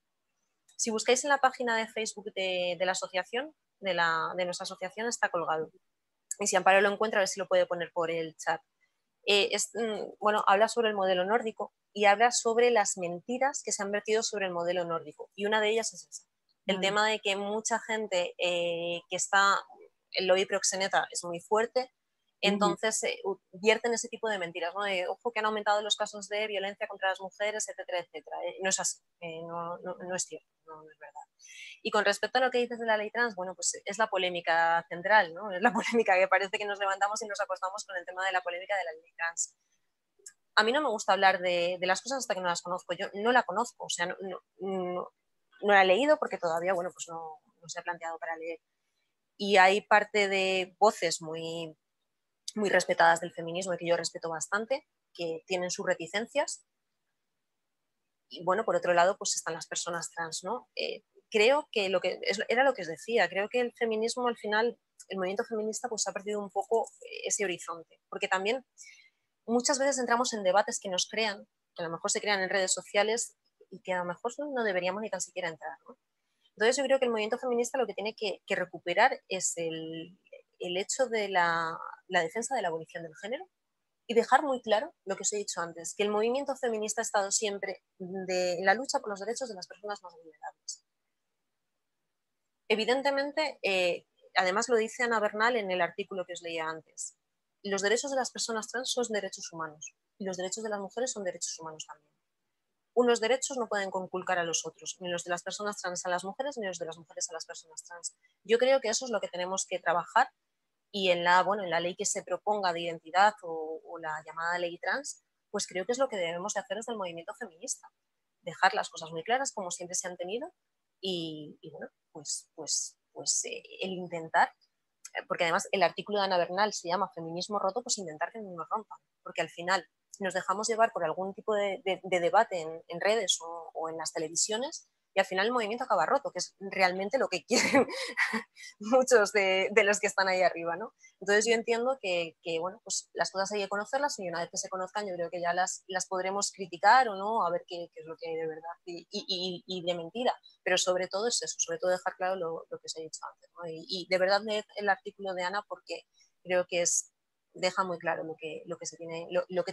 Si buscáis en la página de Facebook de la asociación, de nuestra asociación, está colgado. Y si Amparo lo encuentra, a ver si lo puede poner por el chat. Bueno, habla sobre el modelo nórdico y habla sobre las mentiras que se han vertido sobre el modelo nórdico. Y una de ellas es esa. El tema de que mucha gente que está, el lobby proxeneta es muy fuerte, entonces vierten ese tipo de mentiras, ¿no? De, ojo, que han aumentado los casos de violencia contra las mujeres, etcétera, etcétera. No es así, no es cierto, no es verdad. Y con respecto a lo que dices de la ley trans, bueno, pues es la polémica central, ¿no? Es la polémica que parece que nos levantamos y nos acostamos con el tema de la polémica de la ley trans. A mí no me gusta hablar de las cosas hasta que no las conozco. Yo no la conozco, o sea, no la he leído porque todavía, bueno, pues no se ha planteado para leer. Y hay parte de voces muy respetadas del feminismo y que yo respeto bastante, que tienen sus reticencias. Y bueno, por otro lado, pues están las personas trans, ¿no? Creo que era lo que os decía, creo que el feminismo al final, el movimiento feminista pues ha perdido un poco ese horizonte, porque también muchas veces entramos en debates que nos crean, que a lo mejor se crean en redes sociales y que a lo mejor no deberíamos ni tan siquiera entrar, ¿no? Entonces yo creo que el movimiento feminista lo que tiene que recuperar es el hecho de la defensa de la abolición del género y dejar muy claro lo que os he dicho antes, que el movimiento feminista ha estado siempre en la lucha por los derechos de las personas más vulnerables. Evidentemente, además lo dice Ana Bernal en el artículo que os leía antes, los derechos de las personas trans son derechos humanos y los derechos de las mujeres son derechos humanos también. Unos derechos no pueden conculcar a los otros, ni los de las personas trans a las mujeres, ni los de las mujeres a las personas trans. Yo creo que eso es lo que tenemos que trabajar y en la ley que se proponga de identidad o la llamada ley trans, pues creo que es lo que debemos de hacer desde el movimiento feminista. Dejar las cosas muy claras como siempre se han tenido y bueno, pues el intentar, porque además el artículo de Ana Bernal se llama Feminismo roto, pues intentar que no nos rompan, porque al final nos dejamos llevar por algún tipo de debate en redes o en las televisiones y al final el movimiento acaba roto, que es realmente lo que quieren muchos de los que están ahí arriba, ¿no? Entonces yo entiendo que bueno, pues las cosas hay que conocerlas y una vez que se conozcan yo creo que ya las podremos criticar o no, a ver qué es lo que hay de verdad y de mentira, pero sobre todo es eso, sobre todo dejar claro lo que os he dicho antes, ¿no? Y de verdad leed el artículo de Ana porque creo que deja muy claro lo que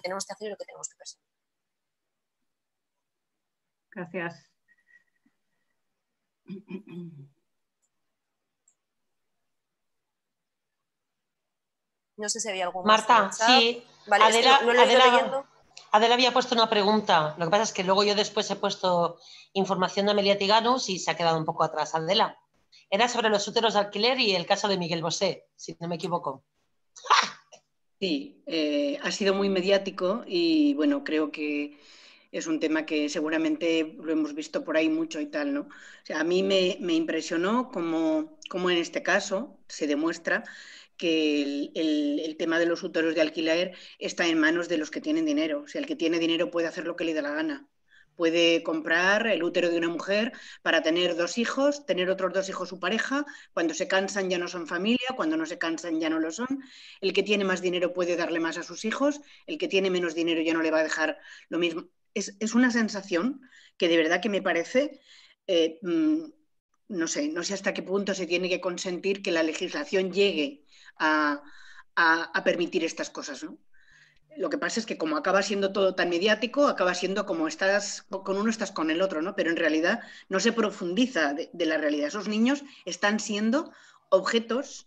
tenemos que hacer y lo que tenemos que perseguir. Gracias. No sé si había algo más. Marta, sí. Vale, Adela, no lo he ido leyendo. Adela había puesto una pregunta. Lo que pasa es que luego yo después he puesto información de Amelia Tiganus y se ha quedado un poco atrás. Adela, era sobre los úteros de alquiler y el caso de Miguel Bosé, si no me equivoco. Sí, ha sido muy mediático y bueno, creo que es un tema que seguramente lo hemos visto por ahí mucho y tal, ¿no? O sea, a mí me impresionó como en este caso se demuestra que el tema de los úteros de alquiler está en manos de los que tienen dinero. O sea, el que tiene dinero puede hacer lo que le dé la gana. Puede comprar el útero de una mujer para tener 2 hijos, tener otros 2 hijos su pareja, cuando se cansan ya no son familia, cuando no se cansan ya no lo son. El que tiene más dinero puede darle más a sus hijos, el que tiene menos dinero ya no le va a dejar lo mismo. Es una sensación que de verdad que me parece, no sé hasta qué punto se tiene que consentir que la legislación llegue a permitir estas cosas, ¿no? Lo que pasa es que como acaba siendo todo tan mediático, acaba siendo como estás con uno, estás con el otro, ¿no? Pero en realidad no se profundiza de la realidad. Esos niños están siendo objetos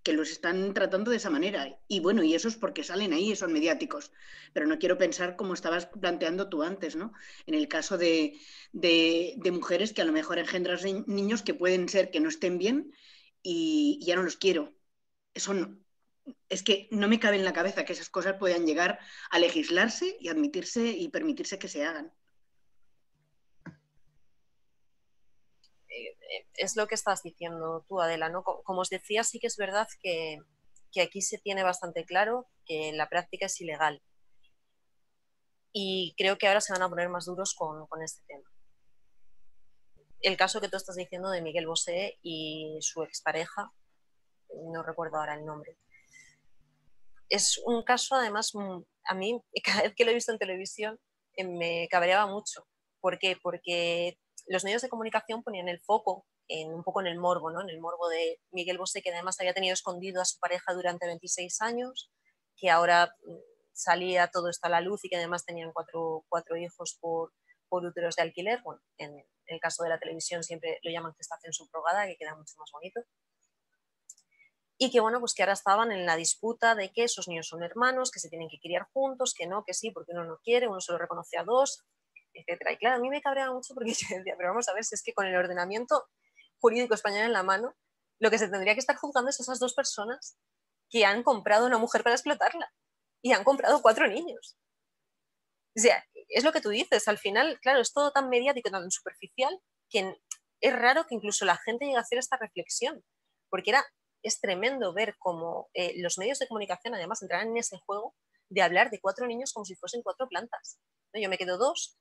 que los están tratando de esa manera. Y bueno, y eso es porque salen ahí, son mediáticos. Pero no quiero pensar como estabas planteando tú antes, ¿no? En el caso de mujeres que a lo mejor engendran niños que pueden ser que no estén bien y ya no los quiero. Eso no. Es que no me cabe en la cabeza que esas cosas puedan llegar a legislarse y admitirse y permitirse que se hagan. es lo que estás diciendo tú, Adela, ¿no? Como os decía, sí que es verdad que aquí se tiene bastante claro que la práctica es ilegal. Y creo que ahora se van a poner más duros con este tema. El caso que tú estás diciendo de Miguel Bosé y su expareja, no recuerdo ahora el nombre, es un caso, además, a mí, cada vez que lo he visto en televisión, me cabreaba mucho. ¿Por qué? Porque los medios de comunicación ponían el foco un poco en el morbo, ¿no? En el morbo de Miguel Bosé, que además había tenido escondido a su pareja durante 26 años, que ahora salía todo esto a la luz y que además tenían cuatro hijos por úteros de alquiler. Bueno, en el caso de la televisión siempre lo llaman gestación subrogada, que queda mucho más bonito. Y que bueno, pues que ahora estaban en la disputa de que esos niños son hermanos, que se tienen que criar juntos, que no, que sí, porque uno no quiere, uno solo reconoce a dos, etcétera. Y claro, a mí me cabreaba mucho porque yo decía, pero vamos a ver si es que con el ordenamiento jurídico español en la mano, lo que se tendría que estar juzgando es esas dos personas que han comprado a una mujer para explotarla y han comprado 4 niños. O sea, es lo que tú dices, al final, claro, es todo tan mediático, tan superficial, que es raro que incluso la gente llegue a hacer esta reflexión, porque es tremendo ver cómo los medios de comunicación además entrarán en ese juego de hablar de 4 niños como si fuesen 4 plantas. ¿No? Yo me quedo 2,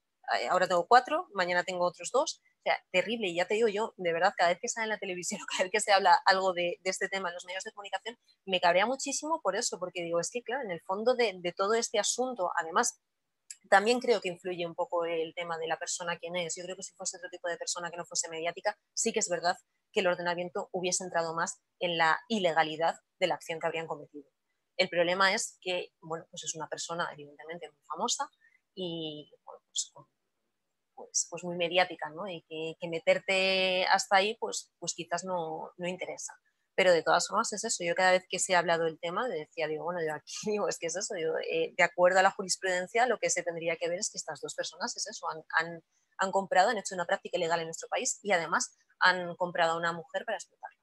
ahora tengo 4, mañana tengo otros 2. O sea, terrible. Y ya te digo yo, de verdad, cada vez que sale en la televisión o cada vez que se habla algo de este tema en los medios de comunicación, me cabrea muchísimo por eso, porque digo, es que claro, en el fondo de todo este asunto, además, también creo que influye un poco el tema de la persona quién es. Yo creo que si fuese otro tipo de persona que no fuese mediática, sí que es verdad que el ordenamiento hubiese entrado más en la ilegalidad de la acción que habrían cometido. El problema es que, bueno, pues es una persona evidentemente muy famosa y bueno, pues muy mediática, ¿no? Y que meterte hasta ahí, pues quizás no interesa. Pero de todas formas es eso. Yo cada vez que se ha hablado del tema decía, digo, bueno, yo aquí digo, es que es eso. Digo, de acuerdo a la jurisprudencia, lo que se tendría que ver es que estas dos personas es eso, han comprado, han hecho una práctica ilegal en nuestro país y además han comprado a una mujer para explotarla.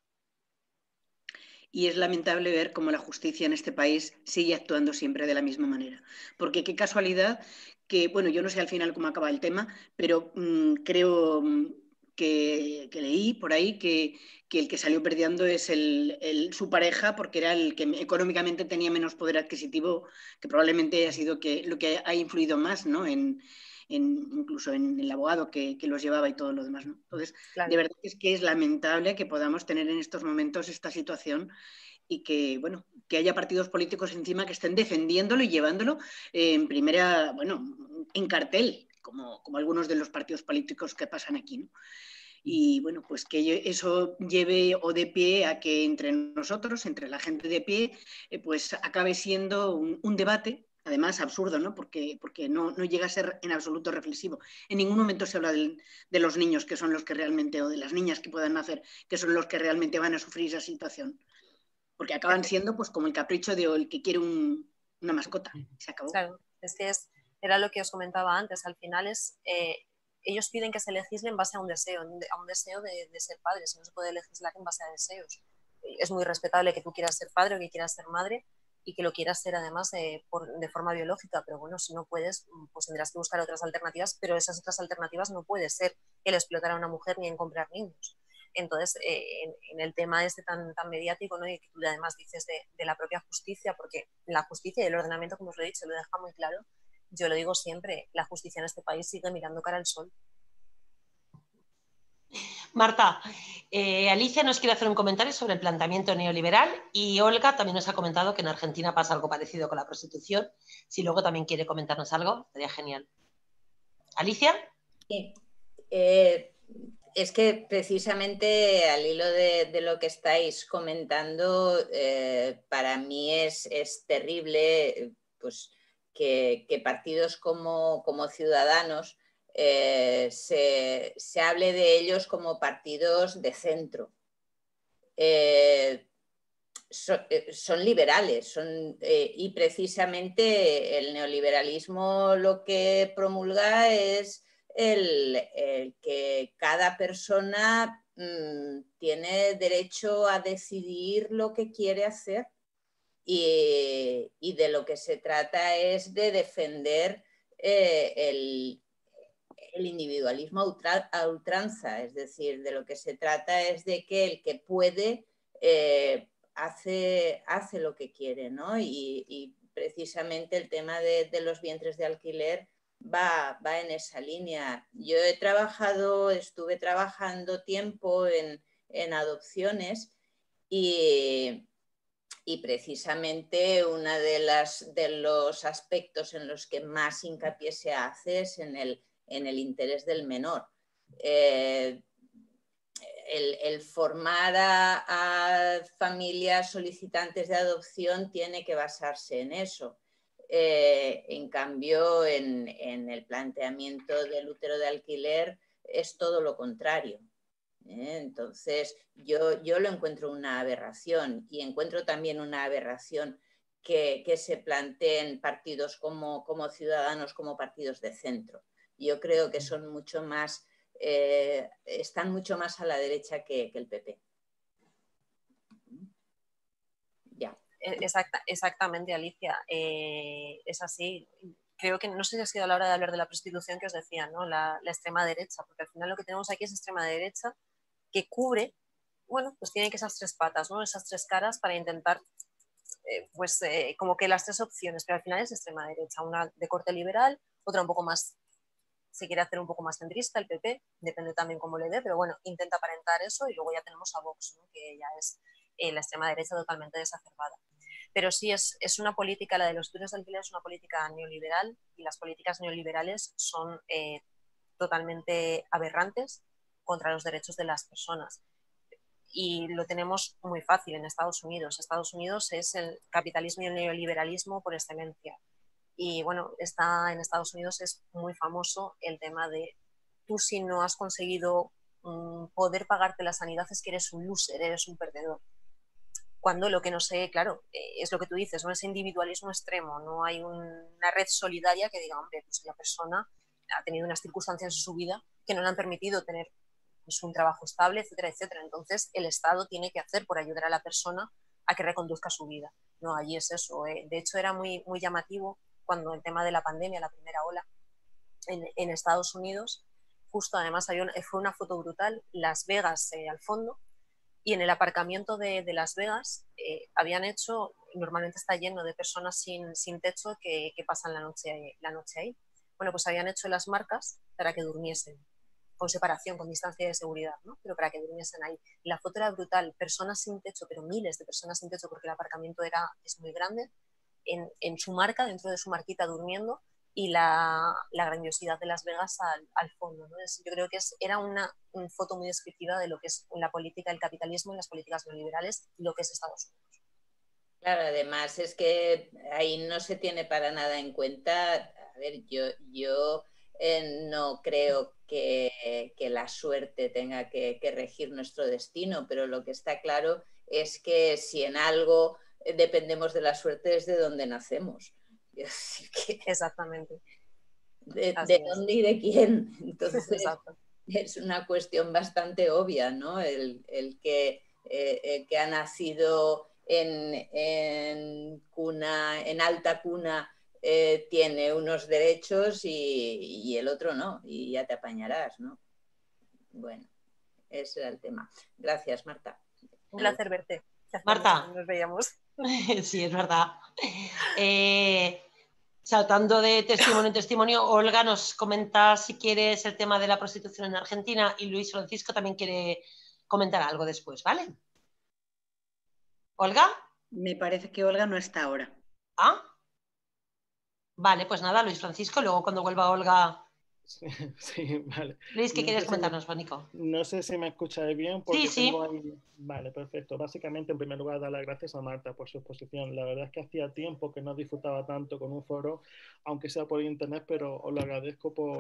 Y es lamentable ver cómo la justicia en este país sigue actuando siempre de la misma manera. Porque qué casualidad que, bueno, yo no sé al final cómo acaba el tema, pero creo que leí por ahí que el que salió perdiendo es su pareja, porque era el que económicamente tenía menos poder adquisitivo, que probablemente ha sido lo que ha influido más, ¿no? Incluso en el abogado que los llevaba y todo lo demás, ¿no? Entonces, claro, de verdad que es lamentable que podamos tener en estos momentos esta situación y que, bueno, que haya partidos políticos encima que estén defendiéndolo y llevándolo en primera, bueno, en cartel, como algunos de los partidos políticos que pasan aquí, ¿no? Y bueno, pues que eso lleve o dé pie a que entre nosotros, entre la gente de pie, pues acabe siendo un debate, además absurdo, ¿no? Porque no llega a ser en absoluto reflexivo. En ningún momento se habla de los niños que son los que realmente, o de las niñas que puedan nacer, que son los que realmente van a sufrir esa situación. Porque acaban siendo pues como el capricho de el que quiere una mascota. Se acabó. Claro, es que era lo que os comentaba antes. Al final ellos piden que se legisle en base a un deseo de ser padres. No se puede legislar en base a deseos. Es muy respetable que tú quieras ser padre o que quieras ser madre y que lo quieras ser además de forma biológica, pero bueno, si no puedes, pues tendrás que buscar otras alternativas, pero esas otras alternativas no puede ser el explotar a una mujer ni en comprar niños. Entonces, en el tema tan mediático, ¿no? Y que tú además dices de la propia justicia, porque la justicia y el ordenamiento, como os lo he dicho, lo deja muy claro. Yo lo digo siempre, la justicia en este país sigue mirando cara al sol. Marta, Alicia nos quiere hacer un comentario sobre el planteamiento neoliberal y Olga también nos ha comentado que en Argentina pasa algo parecido con la prostitución. Si luego también quiere comentarnos algo, estaría genial. ¿Alicia? Sí. Es que precisamente al hilo de lo que estáis comentando, para mí es terrible pues, que partidos como Ciudadanos se hable de ellos como partidos de centro. Son liberales y precisamente el neoliberalismo lo que promulga es el que cada persona tiene derecho a decidir lo que quiere hacer y de lo que se trata es de defender el el individualismo a ultranza, es decir, de lo que se trata es de que el que puede hace lo que quiere, ¿no? Y precisamente el tema de los vientres de alquiler va en esa línea. Yo estuve trabajando tiempo en adopciones y precisamente uno de los aspectos en los que más hincapié se hace es en el interés del menor. El formar a familias solicitantes de adopción tiene que basarse en eso. En cambio, en el planteamiento del útero de alquiler es todo lo contrario. Entonces, yo lo encuentro una aberración y encuentro también una aberración que se planteen partidos como Ciudadanos como partidos de centro. Yo creo que son mucho más, están mucho más a la derecha que el PP. Ya. Exactamente, Alicia. Es así. Creo que no sé si ha sido a la hora de hablar de la prostitución que os decía, ¿no? La extrema derecha, porque al final lo que tenemos aquí es extrema derecha que cubre, bueno, pues tiene que esas tres patas, ¿no? Esas tres caras para intentar, como que las tres opciones, pero al final es extrema derecha, una de corte liberal, otra un poco más, se quiere hacer un poco más centrista, el PP, depende también cómo le dé, pero bueno, intenta aparentar eso y luego ya tenemos a Vox, ¿no? Que ya es la extrema derecha totalmente desacerbada. Pero sí es una política, la de los útiles de alquiler es una política neoliberal y las políticas neoliberales son totalmente aberrantes contra los derechos de las personas. Y lo tenemos muy fácil en Estados Unidos. Estados Unidos es el capitalismo y el neoliberalismo por excelencia. Y bueno, en Estados Unidos es muy famoso el tema de tú si no has conseguido poder pagarte la sanidad es que eres un loser, eres un perdedor. Cuando lo que no sé, claro, es lo que tú dices, no es individualismo extremo, no hay una red solidaria que diga, hombre, pues la persona ha tenido unas circunstancias en su vida que no le han permitido tener pues, un trabajo estable, etcétera, etcétera. Entonces, el Estado tiene que hacer por ayudar a la persona a que reconduzca su vida. No, allí es eso. De hecho, era muy, muy llamativo cuando el tema de la pandemia, la primera ola, en Estados Unidos, justo además fue una foto brutal, Las Vegas al fondo, y en el aparcamiento de Las Vegas habían hecho, normalmente está lleno de personas sin techo que pasan la noche ahí. Bueno, pues habían hecho las marcas para que durmiesen, con separación, con distancia de seguridad, ¿no? Pero para que durmiesen ahí. Y la foto era brutal, personas sin techo, pero miles de personas sin techo, porque el aparcamiento es muy grande, en su marca, dentro de su marquita durmiendo, y la grandiosidad de Las Vegas al fondo, ¿no? Yo creo que era una foto muy descriptiva de lo que es la política, el capitalismo y las políticas neoliberales y lo que es Estados Unidos. Claro, además es que ahí no se tiene para nada en cuenta. A ver, yo no creo que la suerte tenga que regir nuestro destino, pero lo que está claro es que si en algo dependemos de la suerte es de donde nacemos. Exactamente. ¿De dónde y de quién? Entonces es una cuestión bastante obvia, ¿no? El que ha nacido en alta cuna tiene unos derechos y el otro no, y ya te apañarás, ¿no? Bueno, ese era el tema. Gracias, Marta. Un placer verte. Marta. Nos veíamos. Sí, es verdad. Saltando de testimonio en testimonio, Olga nos comenta si quieres el tema de la prostitución en Argentina y Luis Francisco también quiere comentar algo después, ¿vale? ¿Olga? Me parece que Olga no está ahora. Ah, vale, pues nada, Luis Francisco, luego cuando vuelva Olga... Sí, vale. Luis, ¿qué quieres comentarnos, Bonico? No sé si me escucháis bien porque sí. Tengo ahí... Vale, perfecto. Básicamente, en primer lugar, dar las gracias a Marta por su exposición. La verdad es que hacía tiempo que no disfrutaba tanto con un foro, aunque sea por internet, pero os lo agradezco por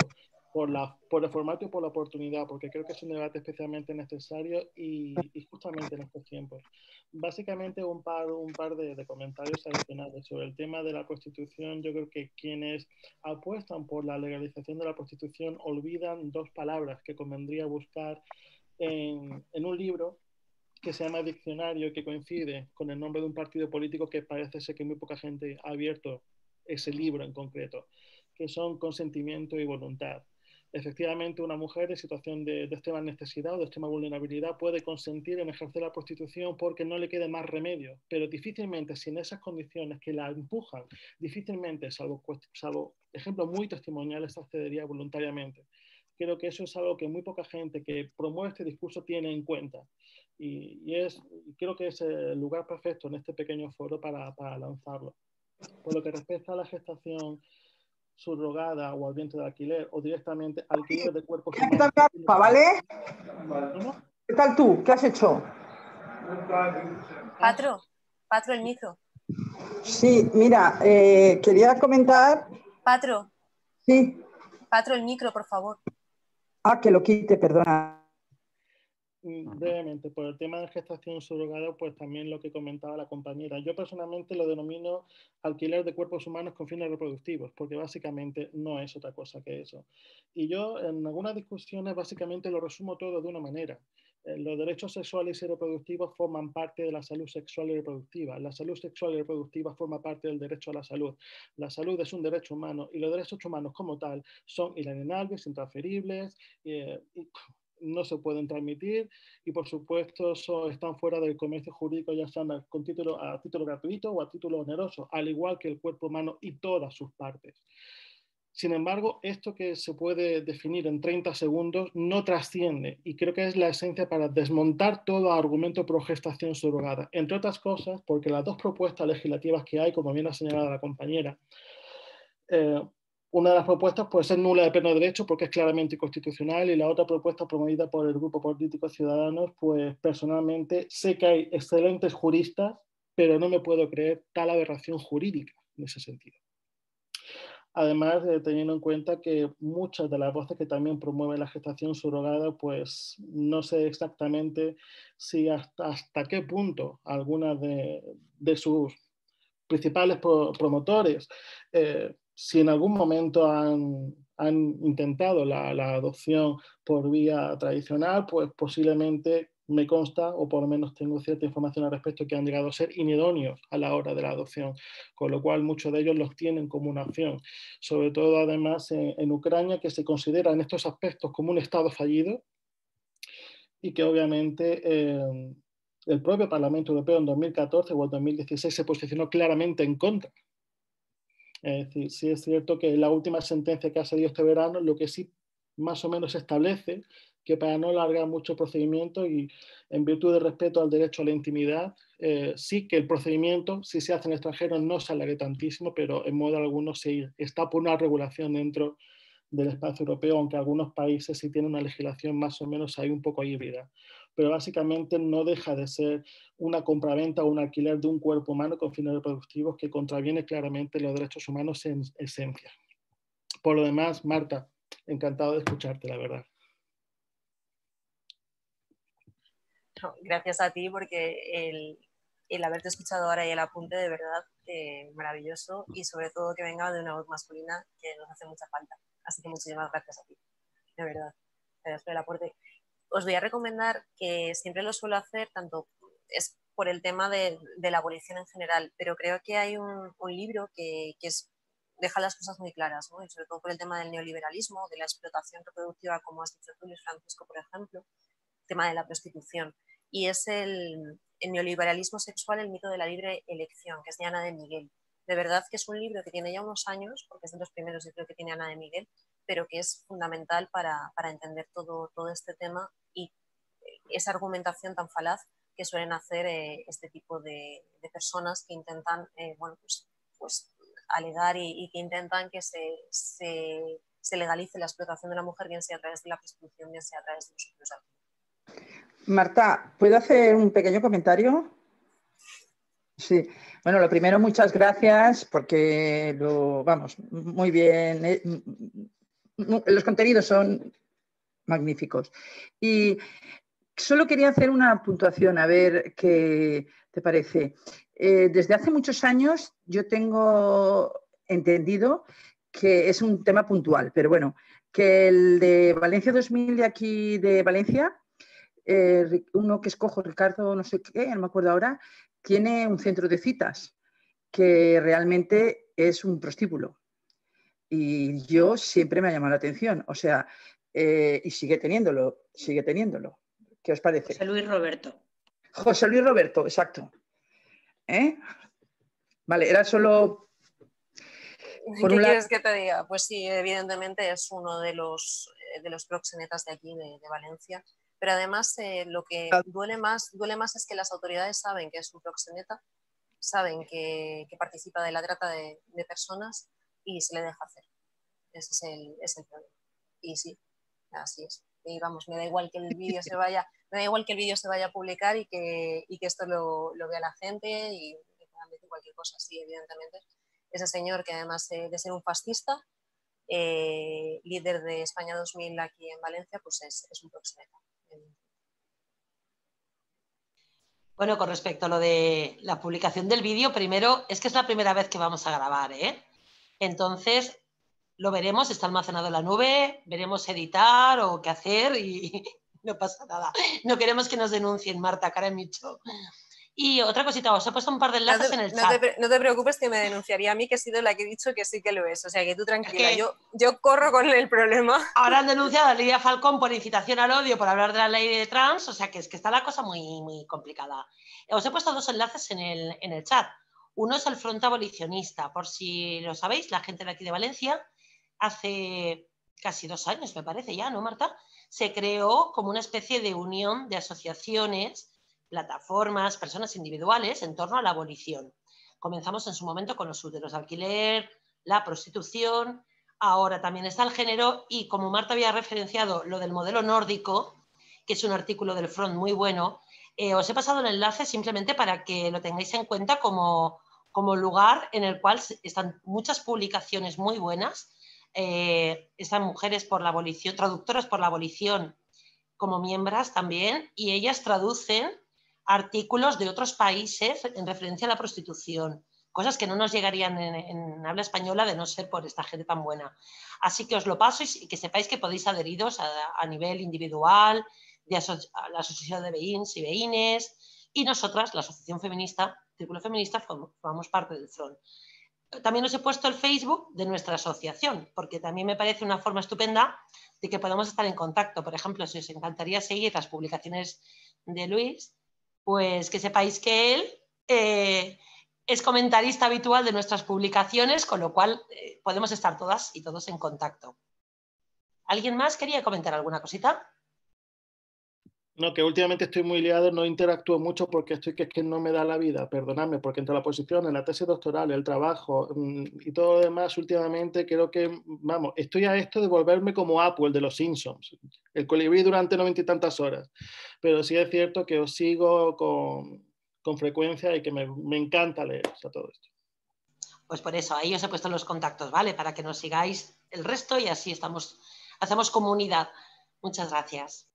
el formato y por la oportunidad, porque creo que es un debate especialmente necesario y justamente en estos tiempos. Básicamente un par de comentarios adicionales sobre el tema de la prostitución. Yo creo que quienes apuestan por la legalización de la prostitución olvidan dos palabras que convendría buscar en un libro que se llama Diccionario, que coincide con el nombre de un partido político que parece ser que muy poca gente ha abierto ese libro en concreto, que son consentimiento y voluntad. Efectivamente, una mujer en situación de extrema necesidad o de extrema vulnerabilidad puede consentir en ejercer la prostitución porque no le quede más remedio, pero difícilmente, sin esas condiciones que la empujan, difícilmente, salvo ejemplos muy testimoniales, accedería voluntariamente. Creo que eso es algo que muy poca gente que promueve este discurso tiene en cuenta. Y creo que es el lugar perfecto en este pequeño foro para lanzarlo. Por lo que respecta a la gestación subrogada o al vientre de alquiler o directamente alquiler de cuerpos humanos. ¿Qué tal, ¿vale? ¿Qué tal tú? ¿Qué has hecho? Patro, el micro. Sí, mira, quería comentar... Patro. Sí. Patro, el micro, por favor. Ah, que lo quite, perdona. Brevemente, por el tema de gestación subrogada, pues también lo que comentaba la compañera. Yo personalmente lo denomino alquiler de cuerpos humanos con fines reproductivos, porque básicamente no es otra cosa que eso. Y yo en algunas discusiones básicamente lo resumo todo de una manera. Los derechos sexuales y reproductivos forman parte de la salud sexual y reproductiva. La salud sexual y reproductiva forma parte del derecho a la salud. La salud es un derecho humano y los derechos humanos como tal son inalienables, intransferibles y no se pueden transmitir y por supuesto están fuera del comercio jurídico, ya sean a título gratuito o a título oneroso, al igual que el cuerpo humano y todas sus partes. Sin embargo, esto que se puede definir en 30 segundos no trasciende y creo que es la esencia para desmontar todo argumento pro gestación subrogada. Entre otras cosas, porque las dos propuestas legislativas que hay, como bien ha señalado la compañera, una de las propuestas puede ser nula de pleno derecho porque es claramente inconstitucional y la otra propuesta promovida por el grupo político Ciudadanos, pues personalmente sé que hay excelentes juristas, pero no me puedo creer tal aberración jurídica en ese sentido. Además, teniendo en cuenta que muchas de las voces que también promueven la gestación subrogada, pues no sé exactamente si hasta qué punto algunas de sus principales promotores, si en algún momento han intentado la adopción por vía tradicional, pues posiblemente me consta, o por lo menos tengo cierta información al respecto, que han llegado a ser inidóneos a la hora de la adopción, con lo cual muchos de ellos los tienen como una opción. Sobre todo, además, en Ucrania, que se considera en estos aspectos como un Estado fallido y que obviamente... el propio Parlamento Europeo en 2014 o en 2016 se posicionó claramente en contra. Es decir, sí es cierto que la última sentencia que ha salido este verano, lo que sí más o menos establece que para no alargar mucho el procedimiento y en virtud de respeto al derecho a la intimidad, sí que el procedimiento, si se hace en extranjero, no se alargue tantísimo, pero en modo alguno se está por una regulación dentro del espacio europeo, aunque algunos países sí tienen una legislación más o menos ahí un poco híbrida. Pero básicamente no deja de ser una compraventa o un alquiler de un cuerpo humano con fines reproductivos que contraviene claramente los derechos humanos en esencia. Por lo demás, Marta, encantado de escucharte, la verdad. Gracias a ti porque el haberte escuchado ahora y el apunte de verdad maravilloso y sobre todo que venga de una voz masculina que nos hace mucha falta. Así que muchísimas gracias a ti, de verdad. Gracias por el aporte. Os voy a recomendar que siempre lo suelo hacer, tanto es por el tema de la abolición en general, pero creo que hay un libro que deja las cosas muy claras, ¿no? Y sobre todo por el tema del neoliberalismo, de la explotación reproductiva, como has dicho tú, Luis Francisco, por ejemplo, el tema de la prostitución. Y es el neoliberalismo sexual, el mito de la libre elección, que es de Ana de Miguel. De verdad que es un libro que tiene ya unos años, porque es de los primeros yo creo que tiene Ana de Miguel, pero que es fundamental para entender todo este tema y esa argumentación tan falaz que suelen hacer este tipo de personas que intentan pues alegar y que intentan que se legalice la explotación de la mujer, bien sea a través de la prostitución, bien sea a través de los usos de alquiler. Marta, ¿puedo hacer un pequeño comentario? Sí. Bueno, lo primero, muchas gracias porque vamos, muy bien. Los contenidos son magníficos. Y solo quería hacer una puntuación, a ver qué te parece. Desde hace muchos años yo tengo entendido que es un tema puntual, pero bueno, que el de Valencia 2000 de aquí de Valencia, uno que escojo, Ricardo no sé qué, no me acuerdo ahora, tiene un centro de citas que realmente es un prostíbulo. Y yo siempre me ha llamado la atención, o sea, y sigue teniéndolo, sigue teniéndolo. ¿Qué os parece? José Luis Roberto. José Luis Roberto, exacto. Vale, era solo... ¿Qué quieres que te diga? Pues sí, evidentemente es uno de los proxenetas de aquí, de Valencia. Pero además lo que duele más es que las autoridades saben que es un proxeneta, saben que participa de la trata de personas y se le deja hacer. Ese es el problema. Y sí, así es. Y vamos, me da igual que el vídeo se vaya a publicar y que esto lo vea la gente y que puedan decir cualquier cosa. Sí, evidentemente. Ese señor que además de ser un fascista, líder de España 2000 aquí en Valencia, pues es un proxeneta. Bueno, con respecto a lo de la publicación del vídeo, primero, es que es la primera vez que vamos a grabar, ¿eh? Entonces, lo veremos, está almacenado en la nube, veremos editar o qué hacer y no pasa nada. No queremos que nos denuncien, Marta, cara en Micho. Y otra cosita, os he puesto un par de enlaces en el chat. No te preocupes, que me denunciaría a mí, que he sido la que he dicho que sí que lo es. O sea, que tú tranquila, yo corro con el problema. Ahora han denunciado a Lidia Falcón por incitación al odio, por hablar de la ley de trans, o sea, que es que está la cosa muy, muy complicada. Os he puesto dos enlaces en el chat. Uno es el Front Abolicionista, por si lo sabéis, la gente de aquí de Valencia, hace casi 2 años, me parece ya, ¿no, Marta? Se creó como una especie de unión de asociaciones, plataformas, personas individuales en torno a la abolición. Comenzamos en su momento con los úteros de alquiler, la prostitución, ahora también está el género y como Marta había referenciado lo del modelo nórdico, que es un artículo del Front muy bueno, os he pasado el enlace simplemente para que lo tengáis en cuenta como lugar en el cual están muchas publicaciones muy buenas, están mujeres por la abolición, traductoras por la abolición como miembros también, y ellas traducen artículos de otros países en referencia a la prostitución, cosas que no nos llegarían en habla española de no ser por esta gente tan buena. Así que os lo paso y que sepáis que podéis adheriros a nivel individual, a la Asociación de Veïns y Veïnes, y nosotras, la Asociación Feminista, Círculo Feminista, formamos parte del Front. También os he puesto el Facebook de nuestra asociación, porque también me parece una forma estupenda de que podamos estar en contacto. Por ejemplo, si os encantaría seguir las publicaciones de Luis, pues que sepáis que él es comentarista habitual de nuestras publicaciones, con lo cual podemos estar todas y todos en contacto. ¿Alguien más quería comentar alguna cosita? No, que últimamente estoy muy liado, no interactúo mucho porque es que no me da la vida, perdonadme, porque entre la posición, en la tesis doctoral, el trabajo y todo lo demás, últimamente creo que, vamos, estoy a esto de volverme como Apple de los Simpsons, el colibrí durante 90 y tantas horas, pero sí es cierto que os sigo con frecuencia y que me encanta leer, o sea, todo esto. Pues por eso, ahí os he puesto los contactos, ¿vale? Para que nos sigáis el resto y así hacemos comunidad. Muchas gracias.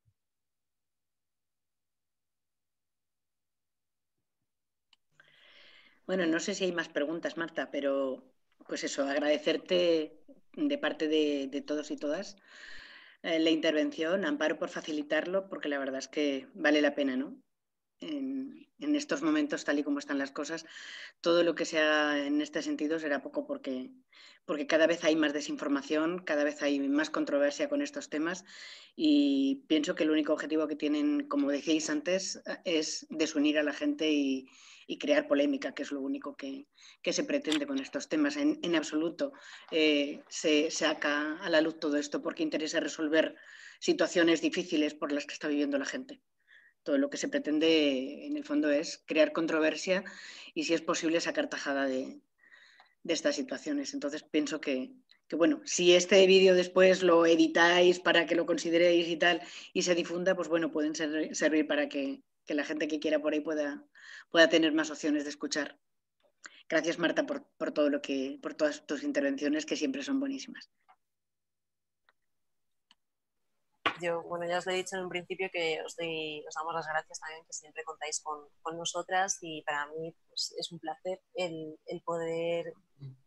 Bueno, no sé si hay más preguntas, Marta, pero pues eso, agradecerte de parte de todos y todas la intervención, Amparo, por facilitarlo, porque la verdad es que vale la pena, ¿no? En estos momentos, tal y como están las cosas, todo lo que sea en este sentido será poco porque cada vez hay más desinformación, cada vez hay más controversia con estos temas y pienso que el único objetivo que tienen, como decíais antes, es desunir a la gente y crear polémica, que es lo único que se pretende con estos temas. En absoluto se saca a la luz todo esto porque interesa resolver situaciones difíciles por las que está viviendo la gente. Todo lo que se pretende, en el fondo, es crear controversia y, si es posible, sacar tajada de estas situaciones. Entonces, pienso que, bueno, si este vídeo después lo editáis para que lo consideréis y tal, y se difunda, pues bueno, pueden servir para que la gente que quiera por ahí pueda tener más opciones de escuchar. Gracias, Marta, por todas tus intervenciones, que siempre son buenísimas. Yo, bueno, ya os lo he dicho en un principio que os damos las gracias también, que siempre contáis con nosotras, y para mí pues, es un placer el poder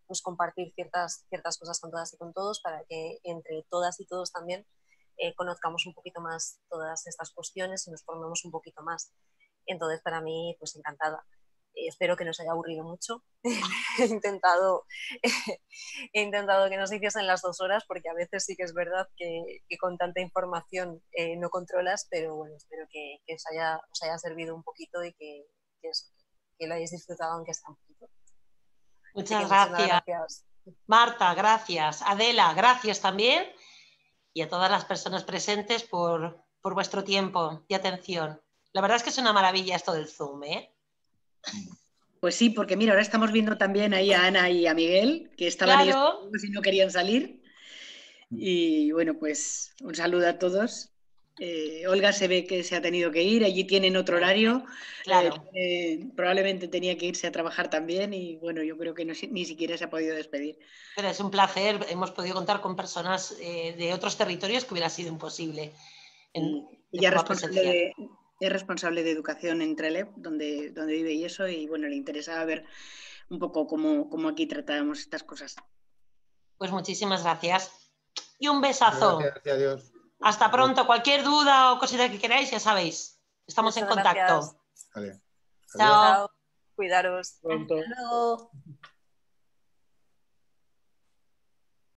pues, compartir ciertas cosas con todas y con todos, para que entre todas y todos también conozcamos un poquito más todas estas cuestiones y nos formemos un poquito más. Entonces, para mí, pues encantada. Espero que no os haya aburrido mucho. He intentado que no se hiciesen las 2 horas, porque a veces sí que es verdad que con tanta información no controlas, pero bueno, espero que os haya servido un poquito y que lo hayáis disfrutado aunque sea un poquito. Muchas gracias. Marta, gracias. Adela, gracias también. Y a todas las personas presentes por vuestro tiempo y atención. La verdad es que es una maravilla esto del Zoom, ¿eh? Pues sí, porque mira, ahora estamos viendo también ahí a Ana y a Miguel, que estaban ellos y no querían salir. Y bueno, pues un saludo a todos. Olga se ve que se ha tenido que ir, allí tienen otro horario. Claro. Probablemente tenía que irse a trabajar también y bueno, yo creo que ni siquiera se ha podido despedir. Pero es un placer, hemos podido contar con personas de otros territorios que hubiera sido imposible. Ella es responsable de educación en Trelew, donde vive y eso, y bueno, le interesaba ver un poco cómo aquí tratábamos estas cosas. Pues muchísimas gracias. Y un besazo. Gracias, adiós. Hasta pronto. Cualquier duda o cosita que queráis, ya sabéis. Estamos en contacto. Vale. Chao. Cuidaros. Pronto. Hasta luego.